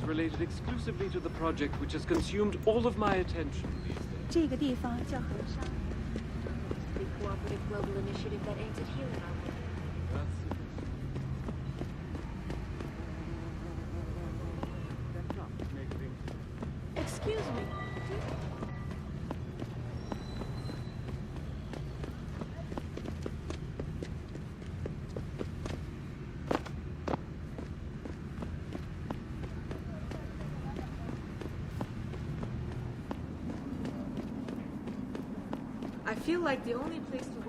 Related exclusively to the project which has consumed all of my attention these days. 这个地方叫河山。 The cooperative global initiative that aims at healing our world. Excuse me. I feel like the only place to